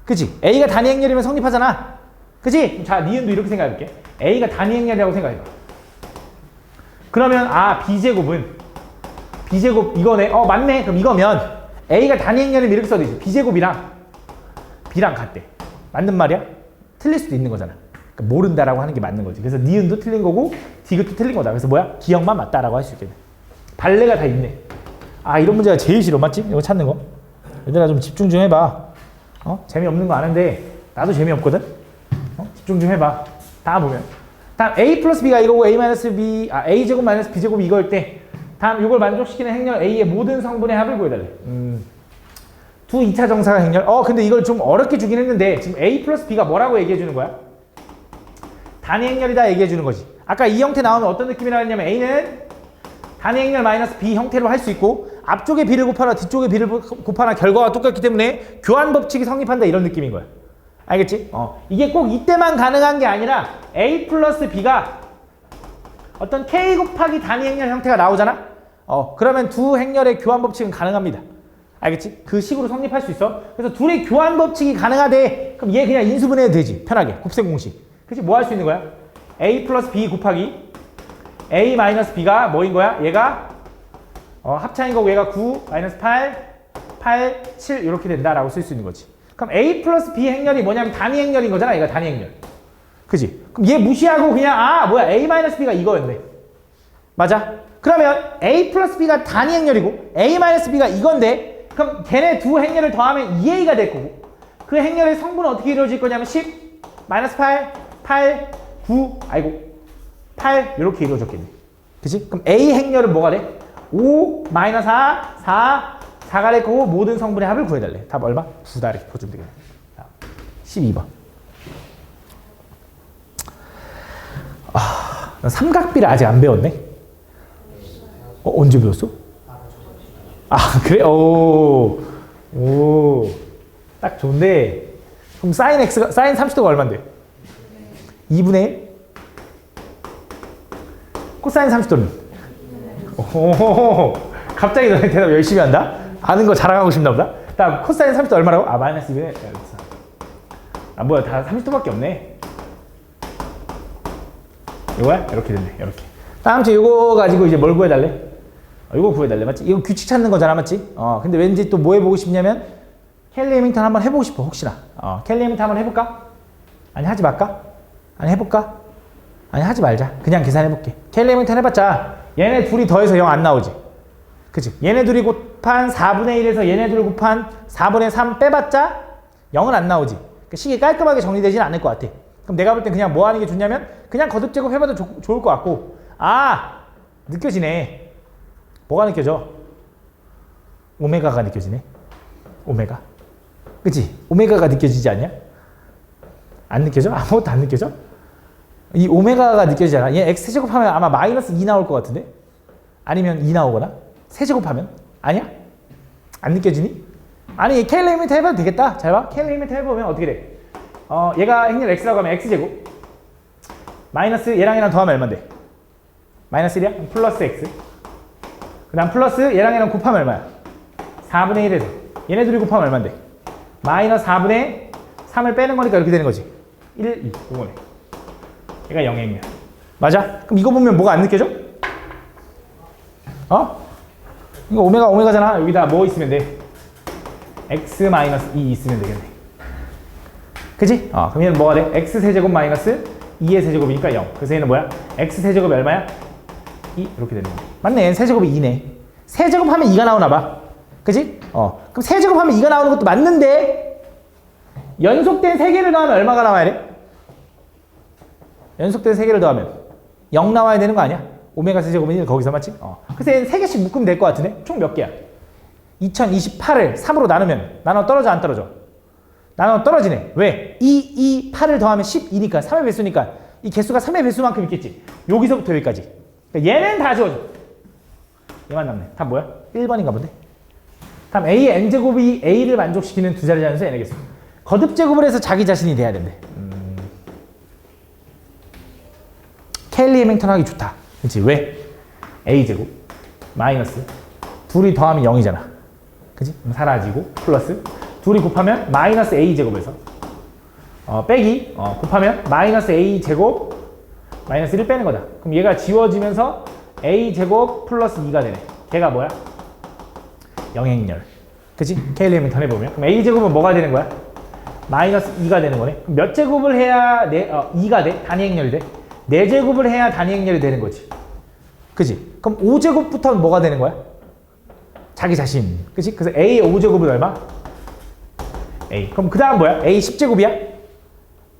[SPEAKER 1] 그치? a가 단위 행렬이면 성립하잖아. 그치? 자, 니은도 이렇게 생각해볼게. a가 단위 행렬이라고 생각해봐. 그러면 b제곱 이거네. 맞네. 그럼 이거면 a가 단위 행렬이면 이렇게 써도 되지. b제곱이랑 b랑 같대. 맞는 말이야? 틀릴 수도 있는 거잖아. 그러니까 모른다라고 하는 게 맞는 거지. 그래서 니은도 틀린 거고 디귿도 틀린 거다. 그래서 뭐야? 기억만 맞다라고 할 수 있겠네. 발레가 다 있네. 아, 이런 문제가 제일 싫어. 맞지? 이거 찾는 거. 얘들아 좀 집중 좀 해봐. 재미없는 거 아는데 나도 재미없거든? 집중 좀 해봐. 다 보면. 다음 a 플러스 b가 이거고 a제곱 마이너스 b제곱이 이거일 때 다음 이걸 만족시키는 행렬 a의 모든 성분의 합을 구해달래. 두 2차 정사각 행렬. 근데 이걸 좀 어렵게 주긴 했는데 지금 a 플러스 b가 뭐라고 얘기해 주는 거야? 단위 행렬이다 얘기해 주는 거지. 아까 이 형태 나오면 어떤 느낌이라고 했냐면 a는 단위 행렬 마이너스 b 형태로 할 수 있고 앞쪽에 b를 곱하나 뒤쪽에 b를 곱하나 결과가 똑같기 때문에 교환 법칙이 성립한다 이런 느낌인 거야. 알겠지? 이게 꼭 이때만 가능한 게 아니라 a 플러스 b가 어떤 k 곱하기 단위 행렬 형태가 나오잖아? 그러면 두 행렬의 교환 법칙은 가능합니다. 알겠지? 그 식으로 성립할 수 있어. 그래서 둘의 교환 법칙이 가능하대. 그럼 얘 그냥 인수분해도 되지. 편하게. 곱셈 공식. 그치? 뭐 할 수 있는 거야? a 플러스 b 곱하기 a 마이너스 b가 뭐인 거야? 얘가 합차인 거고 얘가 9 마이너스 8 7 이렇게 된다라고 쓸 수 있는 거지. 그럼 a 플러스 b 행렬이 뭐냐면 단위 행렬인 거잖아. 얘가 단위 행렬. 그지? 그럼 얘 무시하고 그냥 a 마이너스 b가 이거였네. 맞아? 그러면 a 플러스 b가 단위 행렬이고 a 마이너스 b가 이건데 그럼 걔네 두 행렬을 더하면 2a가 될 거고 그 행렬의 성분은 어떻게 이루어질 거냐면 10 마이너스 8 9 8 이렇게 이루어졌겠네. 그치? 그럼 A 행렬은 뭐가 돼? 5 마이너스 4가 될 거고 모든 성분의 합을 구해달래. 답 얼마? 2다 이렇게 보시면 되겠네. 12번. 난 삼각비를 아직 안 배웠네. 언제 배웠어? 그래? 딱 좋은데 그럼 사인 30도가 얼만데? 2분의 1? 코사인 30도는? 갑자기 너네 대답 열심히 한다? 아는 거 자랑하고 싶나 보다? 다음 코사인 30도 얼마라고? 마이너스 2분의 1. 뭐야 다 30도밖에 없네. 이거야? 이렇게 됐네. 이렇게. 다음 주 이거 가지고 이제 뭘 구해달래? 이거 구해달래. 맞지? 이거 규칙 찾는 거잖아. 맞지? 근데 왠지 또 뭐 해보고 싶냐면 켈리 해밍턴 한번 해보고 싶어. 혹시나. 켈리 해밍턴 한번 해볼까? 아니 하지 말까? 아니 해볼까? 아니 하지 말자. 그냥 계산해볼게. 켈리 해밍턴 해봤자 얘네 둘이 더해서 0 안 나오지. 그치? 얘네 둘이 곱한 4분의 1에서 얘네 둘 곱한 4분의 3 빼봤자 0은 안 나오지. 그 식이 깔끔하게 정리되진 않을 것 같아. 그럼 내가 볼 땐 그냥 뭐 하는 게 좋냐면 그냥 거듭 제곱 해봐도 좋을 것 같고 느껴지네. 뭐가 느껴져? 오메가가 느껴지네. 오메가. 그치? 오메가가 느껴지지 않냐? 안 느껴져? 아무것도 안 느껴져? 이 오메가가 느껴지잖아. 얘 x제곱 하면 아마 마이너스 2 나올 것 같은데? 아니면 2 나오거나? 세제곱하면? 아니야? 안 느껴지니? 아니 K 리미트 해봐도 되겠다. 잘 봐. K 리미트 해보면 어떻게 돼? 얘가 행렬 x라고 하면 x제곱 마이너스 얘랑 더하면 얼마인데? 마이너스 1이야? 플러스 x 그 다음 플러스 얘랑 곱하면 얼마야? 4분의 1에서 얘네 둘이 곱하면 얼마인데? 마이너스 4분의 3을 빼는 거니까 이렇게 되는 거지. 1, 2, 5분의 얘가 0의 행렬 맞아? 그럼 이거 보면 뭐가 안 느껴져? 이거 오메가잖아. 여기다 뭐 있으면 돼? x 마이너스 2 있으면 되겠네. 그치? 그럼 얘는 뭐가 돼? x 세제곱 마이너스 2의 세제곱이니까 0. 그래서 얘는 뭐야? x 세제곱이 얼마야? 2 이렇게 되는 거야. 맞네. 세제곱이 2네. 세제곱하면 2가 나오나 봐. 그치? 그럼 세제곱하면 2가 나오는 것도 맞는데 연속된 3개를 더하면 얼마가 나와야 돼? 연속된 3개를 더하면 0 나와야 되는 거 아니야? 오메가 세제곱은 1 거기서 맞지? 그래서 얘는 3개씩 묶으면 될 것 같은데? 총 몇 개야? 2028을 3으로 나누면 나눠 떨어져 안 떨어져? 나눠 떨어지네. 왜? 8을 더하면 12니까 3의 배수니까 이 개수가 3의 배수만큼 있겠지. 여기서부터 여기까지. 그러니까 얘는 다 지워져. 얘만 남네. 답 뭐야? 1번인가 본데? 다음 A의 n제곱이 A를 만족시키는 두 자리 자연수 n의 개수. 거듭제곱을 해서 자기 자신이 돼야 된대. 켈리 해밍턴 하기 좋다. 그치? 왜? A제곱 마이너스 둘이 더하면 0이잖아. 그치? 그럼 사라지고 플러스 둘이 곱하면 마이너스 A제곱에서 빼기 곱하면 마이너스 A제곱 마이너스 1을 빼는 거다. 그럼 얘가 지워지면서 A제곱 플러스 2가 되네. 걔가 뭐야? 영행렬. 그치? 케일리 해밍턴 해보면 그럼 A제곱은 뭐가 되는 거야? 마이너스 2가 되는 거네. 그럼 몇 제곱을 해야 2가 돼? 단위행렬이 돼? 4제곱을 해야 단위행렬이 되는 거지. 그치? 그럼 5제곱부터는 뭐가 되는 거야? 자기 자신. 그치? 그래서 A의 5제곱은 얼마? A. 그럼 그 다음 뭐야? A 10제곱이야?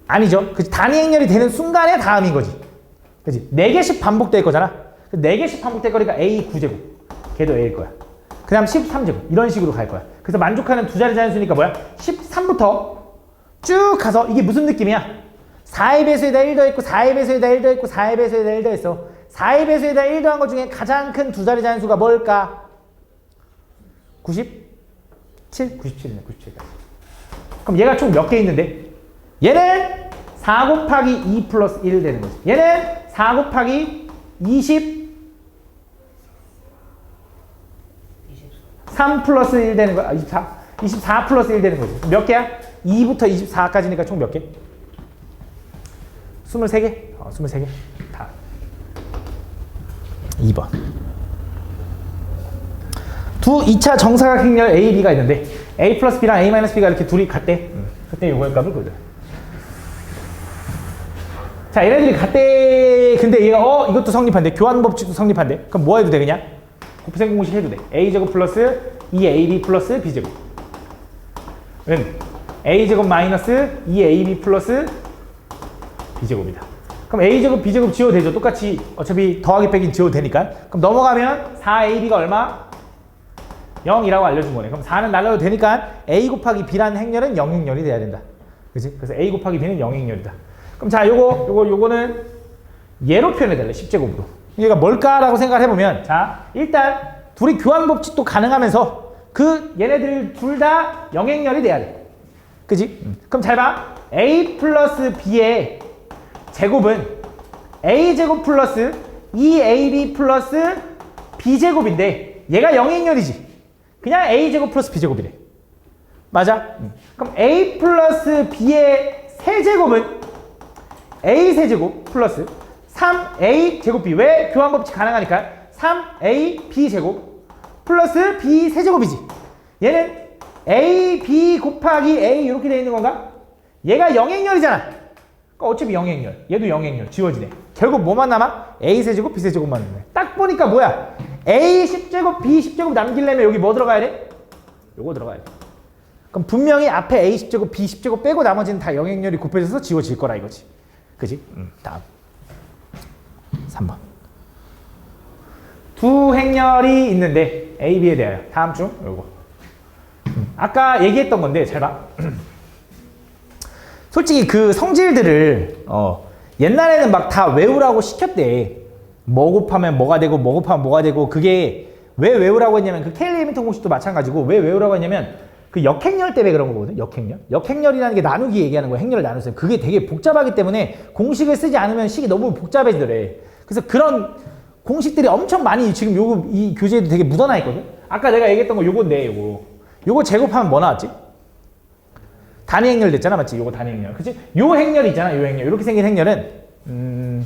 [SPEAKER 1] 아니죠. 그치? 단위행렬이 되는 순간에 다음인 거지. 그치? 4개씩 반복될 거잖아. 4개씩 반복될 거니까 A 9제곱. 걔도 A일 거야. 그 다음 13제곱. 이런 식으로 갈 거야. 그래서 만족하는 두 자리 자연수니까 뭐야? 13부터 쭉 가서 이게 무슨 느낌이야? 4의 배수에다 1 더했고 4의 배수에다 1 더했고 4의 배수에다 1 더했어. 4의 배수에다 1 더한 것 중에 가장 큰 두 자리 자연수가 뭘까? 97? 97이네. 97까지. 그럼 얘가 총 몇 개 있는데? 얘는 4 곱하기 2 플러스 1 되는 거지. 얘는 4 곱하기 23 플러스 1 되는 거야. 24 플러스 1 되는 거지. 몇 개야? 2부터 24까지니까 총 몇 개? 23개? 23개. 다. 2번. 2차 정사각 행렬 A, B가 있는데 A 플러스 B랑 A 마이너스 B가 이렇게 둘이 같대. 그때 요거의 값을 보자. 자, 얘네들이 같대. 근데 얘가 이것도 성립한대. 교환 법칙도 성립한대. 그럼 뭐 해도 돼 그냥? 곱셈 공식 해도 돼. A제곱 플러스 2AB 플러스 B제곱. 은 A제곱 마이너스 2AB 플러스 B제곱이다. 그럼 A제곱, B제곱 지워도 되죠. 똑같이 어차피 더하기 빼기 지워도 되니까. 그럼 넘어가면 4AB가 얼마? 0이라고 알려준 거네. 그럼 4는 날려도 되니까 A 곱하기 B라는 행렬은 영행렬이 돼야 된다. 그치? 그래서 A 곱하기 B는 영행렬이다. 그럼 자, 요거는 얘로 표현해달래. 10제곱으로. 얘가 뭘까라고 생각을 해보면, 자, 일단 둘이 교환 법칙도 가능하면서 얘네들 둘 다 영행렬이 돼야 돼. 그지? 그럼 잘 봐. A 플러스 B의 제곱은 A제곱 플러스 2AB 플러스 B제곱인데 얘가 영행렬이지. 그냥 A제곱 플러스 B제곱이래. 맞아? 그럼 A 플러스 B의 세제곱은 A 세제곱 플러스 3A 제곱 B. 왜? 교환법칙 가능하니까 3A B제곱 플러스 B 세제곱이지. 얘는 A, B 곱하기 A 이렇게 되어 있는 건가? 얘가 영행렬이잖아. 그러니까 어차피 영행렬. 얘도 영행렬. 지워지네. 결국 뭐만 남아? A 세제곱, B 세제곱만 남네. 딱 보니까 뭐야? A 10제곱, B 10제곱 남기려면 여기 뭐 들어가야 돼? 요거 들어가야 돼. 그럼 분명히 앞에 A 10제곱, B 10제곱 빼고 나머지는 다 영행렬이 곱해져서 지워질 거라 이거지. 그지? 다음. 3번. 두 행렬이 있는데 A, B에 대하여 다음 중 요거. 아까 얘기했던 건데 잘 봐. 솔직히 그 성질들을 옛날에는 막 다 외우라고 시켰대. 뭐 곱하면 뭐가 되고 뭐 곱하면 뭐가 되고 그게 왜 외우라고 했냐면 그 케일리 해밀턴 공식도 마찬가지고 왜 외우라고 했냐면 그 역행렬 때문에 그런 거거든. 역행렬. 역행렬이라는 게 나누기 얘기하는 거야. 행렬을 나누세요. 그게 되게 복잡하기 때문에 공식을 쓰지 않으면 식이 너무 복잡해지더래. 그래서 그런 공식들이 엄청 많이 지금 요거 이 교재에도 되게 묻어나 있거든. 아까 내가 얘기했던 거 요건데 요거 제곱하면 뭐 나왔지? 단위 행렬 됐잖아, 맞지? 요거 단위 행렬. 그치? 요 행렬 있잖아, 요 행렬. 이렇게 생긴 행렬은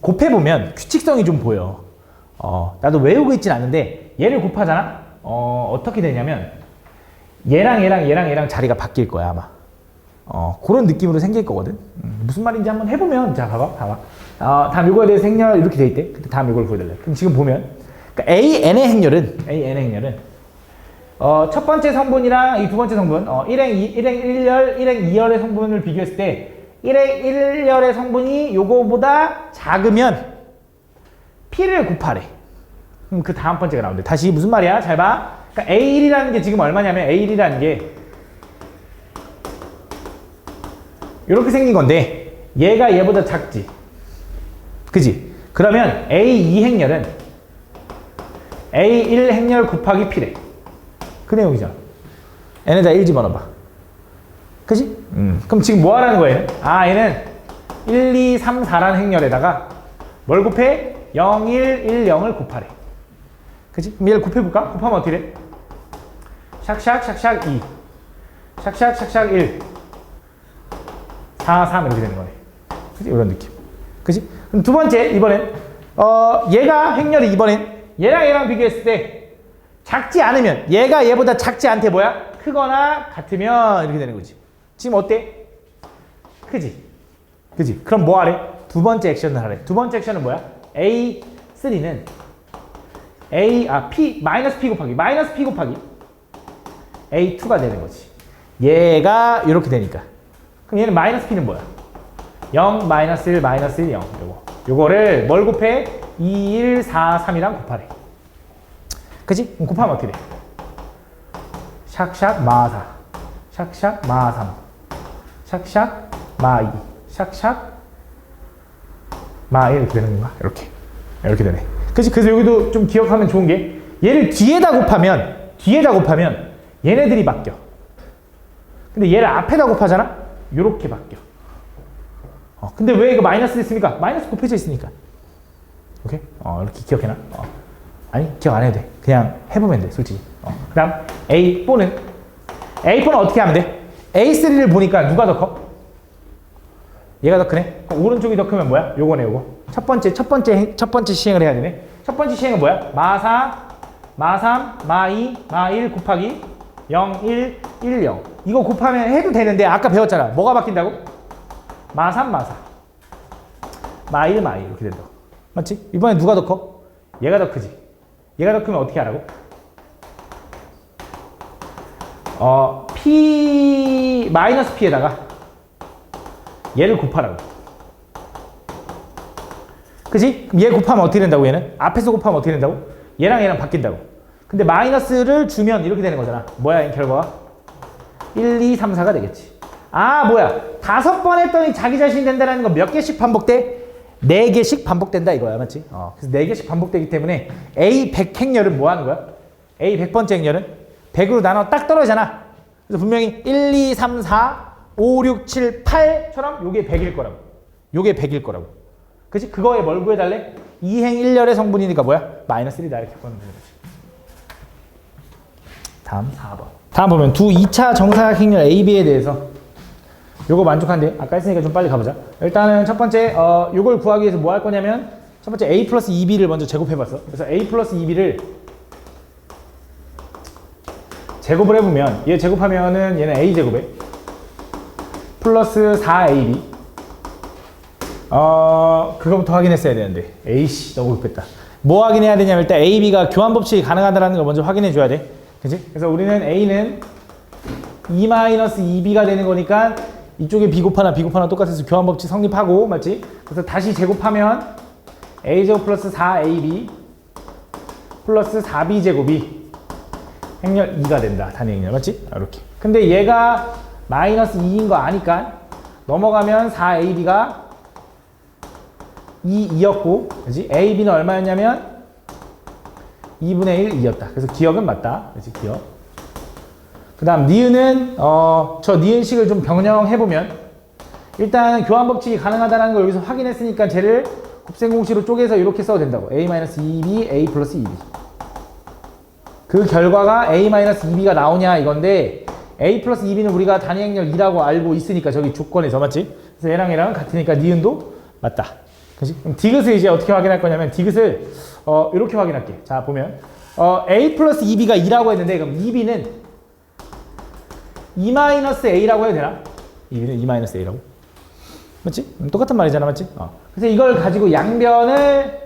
[SPEAKER 1] 곱해보면 규칙성이 좀 보여. 나도 외우고 있진 않는데 얘를 곱하잖아? 어떻게 되냐면 얘랑 자리가 바뀔 거야, 아마. 그런 느낌으로 생길 거거든. 무슨 말인지 한번 해보면, 자, 봐봐. 다음 요거에 대해서 행렬 이렇게 돼 있대. 근데 다음 요걸 보여달래. 그럼 지금 보면, 그러니까 AN의 행렬은, 첫 번째 성분이랑 이 두 번째 성분, 1행 1열, 1행 2열의 성분을 비교했을 때, 1행 1열의 성분이 요거보다 작으면, P를 곱하래. 그럼 그 다음 번째가 나온대. 다시 무슨 말이야? 잘 봐. 그러니까 A1이라는 게 지금 얼마냐면 A1이라는 게 이렇게 생긴 건데 얘가 얘보다 작지. 그지? 그러면 A2 행렬은 A1 행렬 곱하기 P래. 그 내용이죠. n에다 1 집어넣어봐. 그지? 그럼 지금 뭐 하라는 거야, 얘는? 얘는 1, 2, 3, 4라는 행렬에다가 뭘 곱해? 0, 1, 1, 0을 곱하래. 그치? 그럼 얘를 곱해볼까? 곱하면 어떻게 돼? 샥샥 2 샥샥 1 4, 3 이렇게 되는 거네. 그치? 이런 느낌. 그치? 그럼 두 번째, 이번엔 얘가 행렬이 이번엔 얘랑 비교했을 때 작지 않으면 얘가 얘보다 작지 않대 뭐야? 크거나 같으면 이렇게 되는 거지. 지금 어때? 크지? 그치? 그럼 뭐 하래? 두 번째 액션을 하래. 두 번째 액션은 뭐야? A3는 P 곱하기 A2가 되는 거지. 얘가 이렇게 되니까. 그럼 얘는 마이너스 P는 뭐야? 0, 마이너스 1, 마이너스 1, 0. 요거를 뭘 곱해? 2, 1, 4, 3이랑 곱하래. 그치? 그럼 곱하면 어떻게 돼? 샥샥 마 4, 샥샥 마 3, 샥샥 마 2, 샥샥 마 1 이렇게 되는 건가? 이렇게 되네. 그치? 그래서 여기도 좀 기억하면 좋은 게 얘를 뒤에다 곱하면 얘네들이 바뀌어. 근데 얘를 앞에다 곱하잖아? 요렇게 바뀌어. 근데 왜 이거 마이너스 됐습니까? 마이너스 곱해져 있으니까. 오케이? 이렇게 기억해놔. 아니, 기억 안 해도 돼. 그냥 해보면 돼, 솔직히. 그 다음, A4는 어떻게 하면 돼? A3를 보니까 누가 더 커? 얘가 더 크네? 그럼 오른쪽이 더 크면 뭐야? 요거네, 요거. 첫 번째 시행을 해야 되네. 첫 번째 시행은 뭐야? 마 4, 마 3, 마 2, 마 1 곱하기 0, 1, 1, 0. 이거 곱하면 해도 되는데 아까 배웠잖아. 뭐가 바뀐다고? 마 3, 마 4. 마 1, 마 2 이렇게 된다고. 맞지? 이번엔 누가 더 커? 얘가 더 크지. 얘가 더 크면 어떻게 하라고? 마이너스 P에다가 얘를 곱하라고. 그치? 그럼 얘 곱하면 어떻게 된다고, 얘는? 앞에서 곱하면 어떻게 된다고? 얘랑 바뀐다고. 근데 마이너스를 주면 이렇게 되는 거잖아. 뭐야, 이 결과가? 1, 2, 3, 4가 되겠지. 뭐야. 5번 했더니 자기 자신이 된다는 건 몇 개씩 반복돼? 4개씩 반복된다 이거야. 맞지? 그래서 4개씩 반복되기 때문에 A 100 행렬은 뭐 하는 거야? A 100번째 행렬은 100으로 나눠 딱 떨어지잖아. 그래서 분명히 1, 2, 3, 4, 5, 6, 7, 8처럼 요게 100일 거라고. 요게 100일 거라고. 그치? 그거에 뭘 구해달래? 2행 1열의 성분이니까 뭐야? 마이너스 1이다 이렇게 구하면 되는 거지. 다음 4번. 다음 보면 두 2차 정사각 행렬 AB에 대해서 요거 만족한데 아까 했으니까 좀 빨리 가보자. 일단은 첫 번째 요걸 구하기 위해서 뭐 할 거냐면 첫 번째 A 플러스 2B를 먼저 제곱해봤어. 그래서 A 플러스 2B를 제곱을 해보면 얘 제곱하면은 얘는 A 제곱에 플러스 4AB 그거부터 확인했어야 되는데 에이씨 너무 급했다. 뭐 확인해야 되냐면 일단 AB가 교환 법칙이 가능하다는 걸 먼저 확인해 줘야 돼. 그치? 그래서 우리는 A는 2-2B가 되는 거니까 이쪽에 B 곱하나 똑같아서 교환 법칙 성립하고, 맞지? 그래서 다시 제곱하면 A제곱 플러스 4AB 플러스 4B제곱이 행렬 2가 된다. 단위 행렬, 맞지? 이렇게. 근데 얘가 마이너스 2인 거 아니까 넘어가면 4AB가 2였고, 그지? AB는 얼마였냐면 2분의 1, 2였다. 그래서 기억은 맞다. 그렇지, 기억. 그 다음, 니은은, 저 니은식을 좀 변형해보면, 일단 교환 법칙이 가능하다는 걸 여기서 확인했으니까 쟤를 곱셈공식으로 쪼개서 이렇게 써도 된다고. a-2b, a 플러스 2b. 그 결과가 a-2b가 나오냐 이건데, a 플러스 2b는 우리가 단위 행렬 2라고 알고 있으니까 저기 조건에서 맞지? 그래서 얘랑 같으니까 니은도 맞다. 그치? 그럼 디귿을 이제 어떻게 확인할 거냐면 디귿을 이렇게 확인할게. 자 보면 a 플러스 2b가 2라고 했는데 그럼 2b는 2-a라고 해도 되나? 2b는 2-a라고? 맞지? 똑같은 말이잖아 맞지? 그래서 이걸 가지고 양변을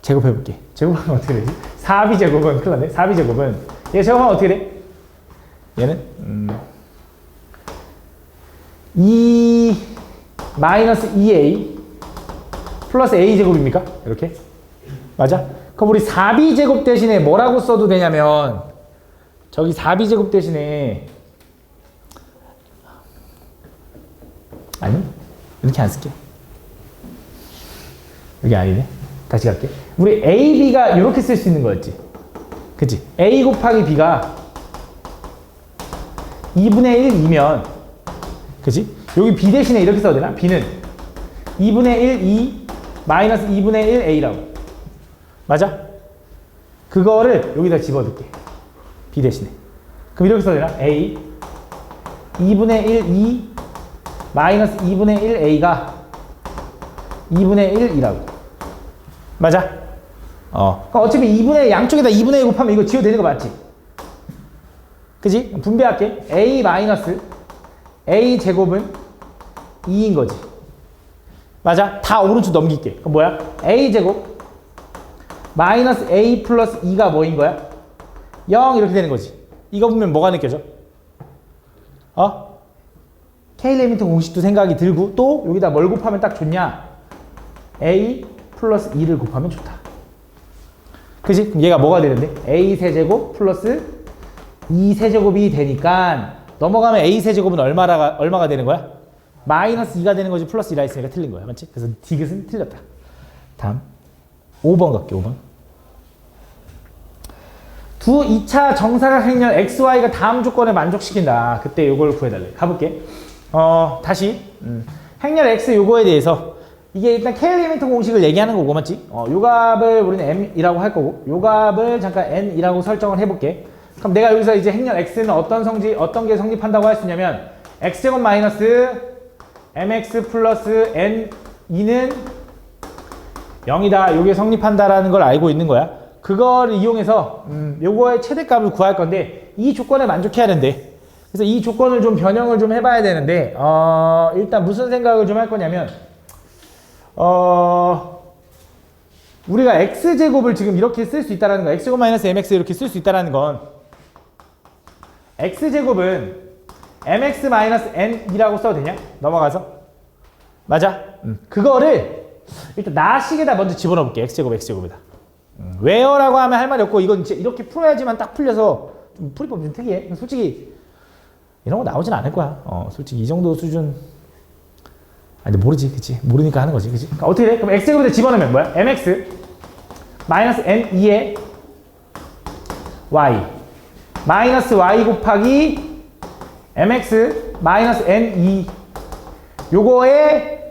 [SPEAKER 1] 제곱해볼게. 제곱하면 어떻게 되지? 4b 제곱은 큰일 났네. 4b 제곱은 얘 제곱하면 어떻게 돼? 얘는 2 마이너스 2a 플러스 a 제곱입니까? 이렇게? 맞아? 그럼 우리 4b 제곱 대신에 뭐라고 써도 되냐면 저기 4b 제곱 대신에 아니 이렇게 안 쓸게. 여기 아니네. 다시 갈게. 우리 a, b가 이렇게 쓸 수 있는 거였지. 그치? a 곱하기 b가 2분의 1이면 그치? 여기 b 대신에 이렇게 써도 되나? b는 2분의 1, 2 마이너스 2분의 1 a라고. 맞아? 그거를 여기다 집어넣게. b 대신에. 그럼 이렇게 써도 되나? a 2분의 1, 2 마이너스 2분의 1 a가 2분의 1이라고. 맞아? 그럼 어차피 2분의 양쪽에다 2분의 1 곱하면 이거 지워도 되는 거 맞지? 그지? 분배할게. a 마이너스 a 제곱은 2인 거지. 맞아? 다 오른쪽 넘길게. 그럼 뭐야? a 제곱 마이너스 a 플러스 2가 뭐인 거야? 0 이렇게 되는 거지. 이거 보면 뭐가 느껴져? K-리미트 공식도 생각이 들고 또 여기다 뭘 곱하면 딱 좋냐? a 플러스 2를 곱하면 좋다. 그지? 그럼 얘가 뭐가 되는데? a 세제곱 플러스 2 세제곱이 되니까 넘어가면 a 세제곱은 얼마가 되는 거야? 마이너스 2가 되는 거지 플러스 2라 했으니까 틀린 거야. 맞지? 그래서 디귿은 틀렸다. 다음 5번 갈게. 5번. 두 2차 정사각 행렬 xy가 다음 조건을 만족시킨다. 그때 요걸 구해달래. 가볼게. 다시 행렬 x 요거에 대해서 이게 일단 K-리미트 공식을 얘기하는 거고 맞지? 요 값을 우리는 m이라고 할 거고 요 값을 잠깐 n이라고 설정을 해볼게. 그럼 내가 여기서 이제 행렬 x는 어떤 게 성립한다고 할 수 있냐면 x제곱 마이너스 mx 플러스 n2는 0이다. 요게 성립한다라는 걸 알고 있는 거야. 그걸 이용해서 요거의 최대값을 구할 건데 이 조건에 만족해야 된대. 그래서 이 조건을 좀 변형을 좀 해봐야 되는데 일단 무슨 생각을 좀 할 거냐면 우리가 x제곱을 지금 이렇게 쓸 수 있다는 거, x제곱 마이너스 mx 이렇게 쓸 수 있다는 건 x제곱은 mx 마이너스 n이라고 써도 되냐? 넘어가서 맞아? 그거를 일단 나식에다 먼저 집어넣어 볼게. x제곱에다 왜요라고 하면 할 말이 없고 이건 이제 이렇게 풀어야지만 딱 풀려서 좀 풀이법이 좀 특이해. 솔직히 이런 거 나오진 않을 거야. 솔직히 이 정도 수준 근데 모르지, 그치? 모르니까 하는 거지, 그치? 그러니까 어떻게 돼? 그럼 x제곱에다 집어넣으면 뭐야? mx 마이너스 n2의 y 마이너스 y 곱하기 mx 마이너스 n2 요거의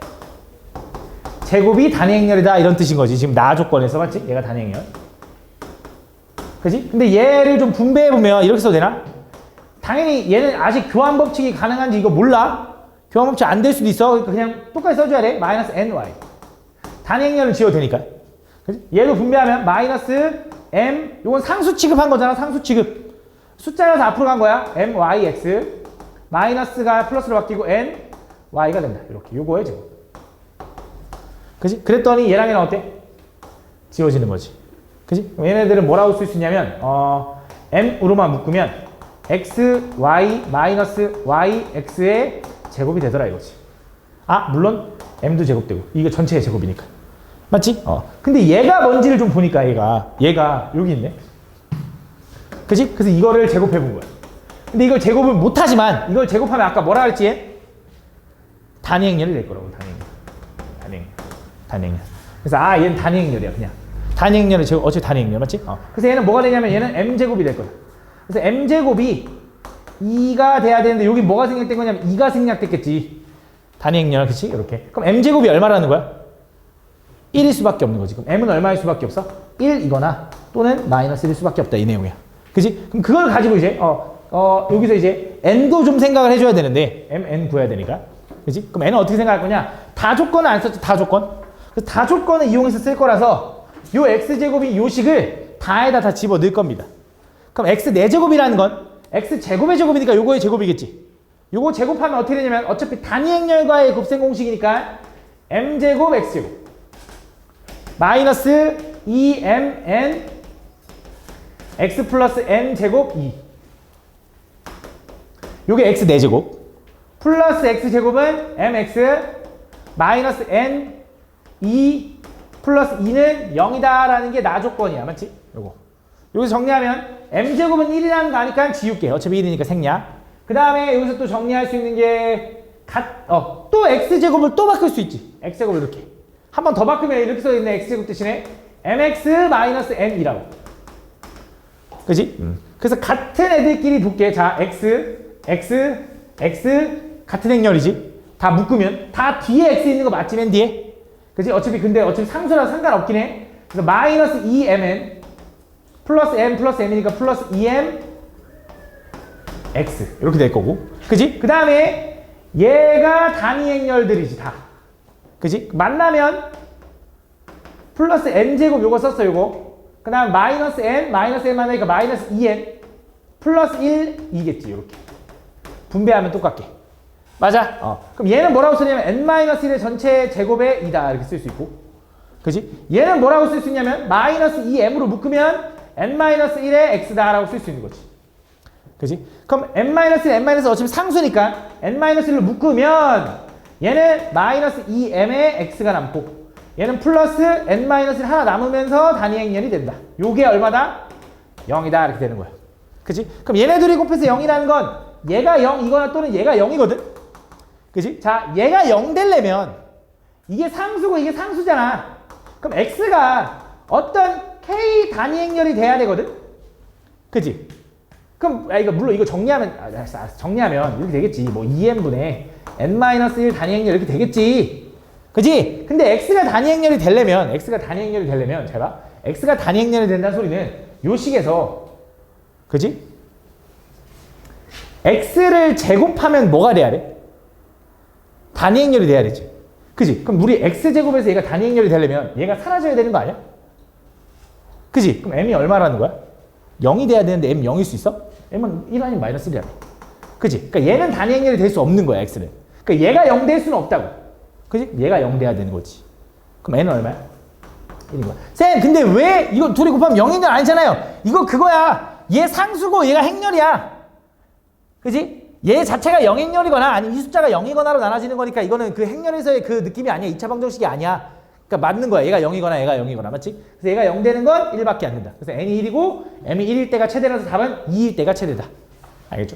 [SPEAKER 1] 제곱이 단위 행렬이다 이런 뜻인 거지. 지금 나 조건에서 맞지? 얘가 단위 행렬. 그치? 근데 얘를 좀 분배해보면 이렇게 써도 되나? 당연히 얘는 아직 교환 법칙이 가능한지 이거 몰라. 교환 법칙 안 될 수도 있어. 그러니까 그냥 똑같이 써줘야 돼. 마이너스 ny. 단위 행렬을 지워도 되니까. 그치? 얘도 분배하면 마이너스 m, 요건 상수 취급한 거잖아. 상수 취급. 숫자여서 앞으로 간 거야. myx. 마이너스가 플러스로 바뀌고 n, y가 된다. 이렇게. 요거에 제곱. 그치? 그랬더니 얘랑 얘랑 어때? 지워지는 거지. 그치? 그럼 얘네들은 뭐라고 쓸 수 있냐면, m으로만 묶으면 x, y, 마이너스 y, x의 제곱이 되더라 이거지. 물론 m도 제곱되고 이게 전체의 제곱이니까. 맞지? 근데 얘가 뭔지를 좀 보니까 얘가 여기 있네. 그치? 그래서 이거를 제곱해 본 거야. 근데 이걸 제곱을 못 하지만 이걸 제곱하면 아까 뭐라 그랬지? 단위 행렬이 될 거라고. 단위 행렬. 그래서 얘는 단위 행렬이야 그냥. 단위행렬의 제곱, 어차피 단위행렬 맞지? 그래서 얘는 뭐가 되냐면 얘는 m제곱이 될 거야. 그래서 m제곱이 2가 돼야 되는데 여기 뭐가 생략된 거냐면 2가 생략됐겠지. 단위행렬 그치? 이렇게. 그럼 m제곱이 얼마라는 거야? 1일 수밖에 없는 거지. 그럼 m은 얼마일 수밖에 없어? 1이거나 또는 마이너스 1일 수밖에 없다 이 내용이야. 그치? 그럼 그걸 가지고 이제 여기서 이제 n도 좀 생각을 해줘야 되는데 n 구해야 되니까. 그치? 그럼 n은 어떻게 생각할 거냐? 다 조건은 안 썼지. 다 조건. 그래서 다 조건을 이용해서 쓸 거라서 요 x제곱이 요 식을 다에다 다 집어 넣을 겁니다. 그럼 x 4제곱이라는 건 x제곱의 제곱이니까 요거의 제곱이겠지. 요거 제곱하면 어떻게 되냐면 어차피 단위행렬과의 곱셈 공식이니까 m제곱 x제곱 마이너스 2mn x 플러스 n제곱 2 요게 x 4제곱 플러스 x제곱은 mx 마이너스 n 2 플러스 2는 0이다 라는 게 나 조건이야. 맞지? 요거 여기서 정리하면 m제곱은 1이라는 거 아니까 지울게. 어차피 1이니까 생략. 그 다음에 여기서 또 정리할 수 있는 게 또 x제곱을 또 바꿀 수 있지. x제곱을 이렇게 한 번 더 바꾸면 이렇게 써있네. x제곱 대신에 mx 마이너스 n이라고. 그치? 그래서 같은 애들끼리 붙게. 자 x 같은 행렬이지. 다 묶으면 다 뒤에 x 있는 거 맞지? 맨 뒤에. 그치? 어차피 상수랑 상관없긴 해. 그래서 마이너스 2mn 플러스 m이니까 플러스 2m x 이렇게 될 거고. 그치? 그 다음에 얘가 단위행렬들이지 다. 그치? 만나면 플러스 n제곱 요거 썼어 요거. 그 다음 마이너스 n 만나니까 마이너스 2n 플러스 1이겠지. 요렇게 분배하면 똑같게. 맞아? 그럼 얘는 뭐라고 쓰냐면 n-1의 전체 제곱의 2다 이렇게 쓸 수 있고. 그치? 얘는 뭐라고 쓸 수 있냐면 마이너스 2m으로 묶으면 n-1의 x다 라고 쓸 수 있는 거지. 그치? 그럼 n-1 어차피 상수니까 n-1을 묶으면 얘는 마이너스 2m의 x가 남고 얘는 플러스 n-1 하나 남으면서 단위행렬이 된다. 요게 얼마다? 0이다 이렇게 되는 거야. 그치? 그럼 얘네 둘이 곱해서 0이라는 건 얘가 0이거나 또는 얘가 0이거든? 그치? 자, 얘가 0 되려면 이게 상수고 이게 상수잖아. 그럼 x가 어떤 k 단위행렬이 돼야 되거든? 그치? 그럼 이거 물론 이거 정리하면 이렇게 되겠지. 뭐 2n분의 n-1 단위행렬 이렇게 되겠지. 그치? 근데 x가 단위행렬이 되려면 잘 봐. x가 단위행렬이 된다는 소리는 요 식에서 그치? x를 제곱하면 뭐가 돼야 돼? 단위행렬이 돼야 되지. 그치? 그럼 우리 x제곱에서 얘가 단위행렬이 되려면 얘가 사라져야 되는 거 아니야? 그치? 그럼 m이 얼마라는 거야? 0이 돼야 되는데 m 0일 수 있어? m은 1 아니면 마이너스 1이야. 그치? 그러니까 얘는 단위행렬이 될 수 없는 거야, x는. 그러니까 얘가 0 될 수는 없다고. 그치? 얘가 0 돼야 되는 거지. 그럼 n은 얼마야? 1인 거야. 쌤, 근데 왜 이거 둘이 곱하면 0인 건 아니잖아요. 이거 그거야. 얘 상수고 얘가 행렬이야. 그치? 얘 자체가 0행렬이거나 아니면 이 숫자가 0이거나로 나눠지는 거니까 이거는 그 행렬에서의 그 느낌이 아니야. 2차 방정식이 아니야. 그러니까 맞는 거야. 얘가 0이거나 얘가 0이거나. 맞지? 그래서 얘가 0 되는 건 1밖에 안 된다. 그래서 n이 1이고 m이 1일 때가 최대라서 답은 2일 때가 최대다. 알겠죠?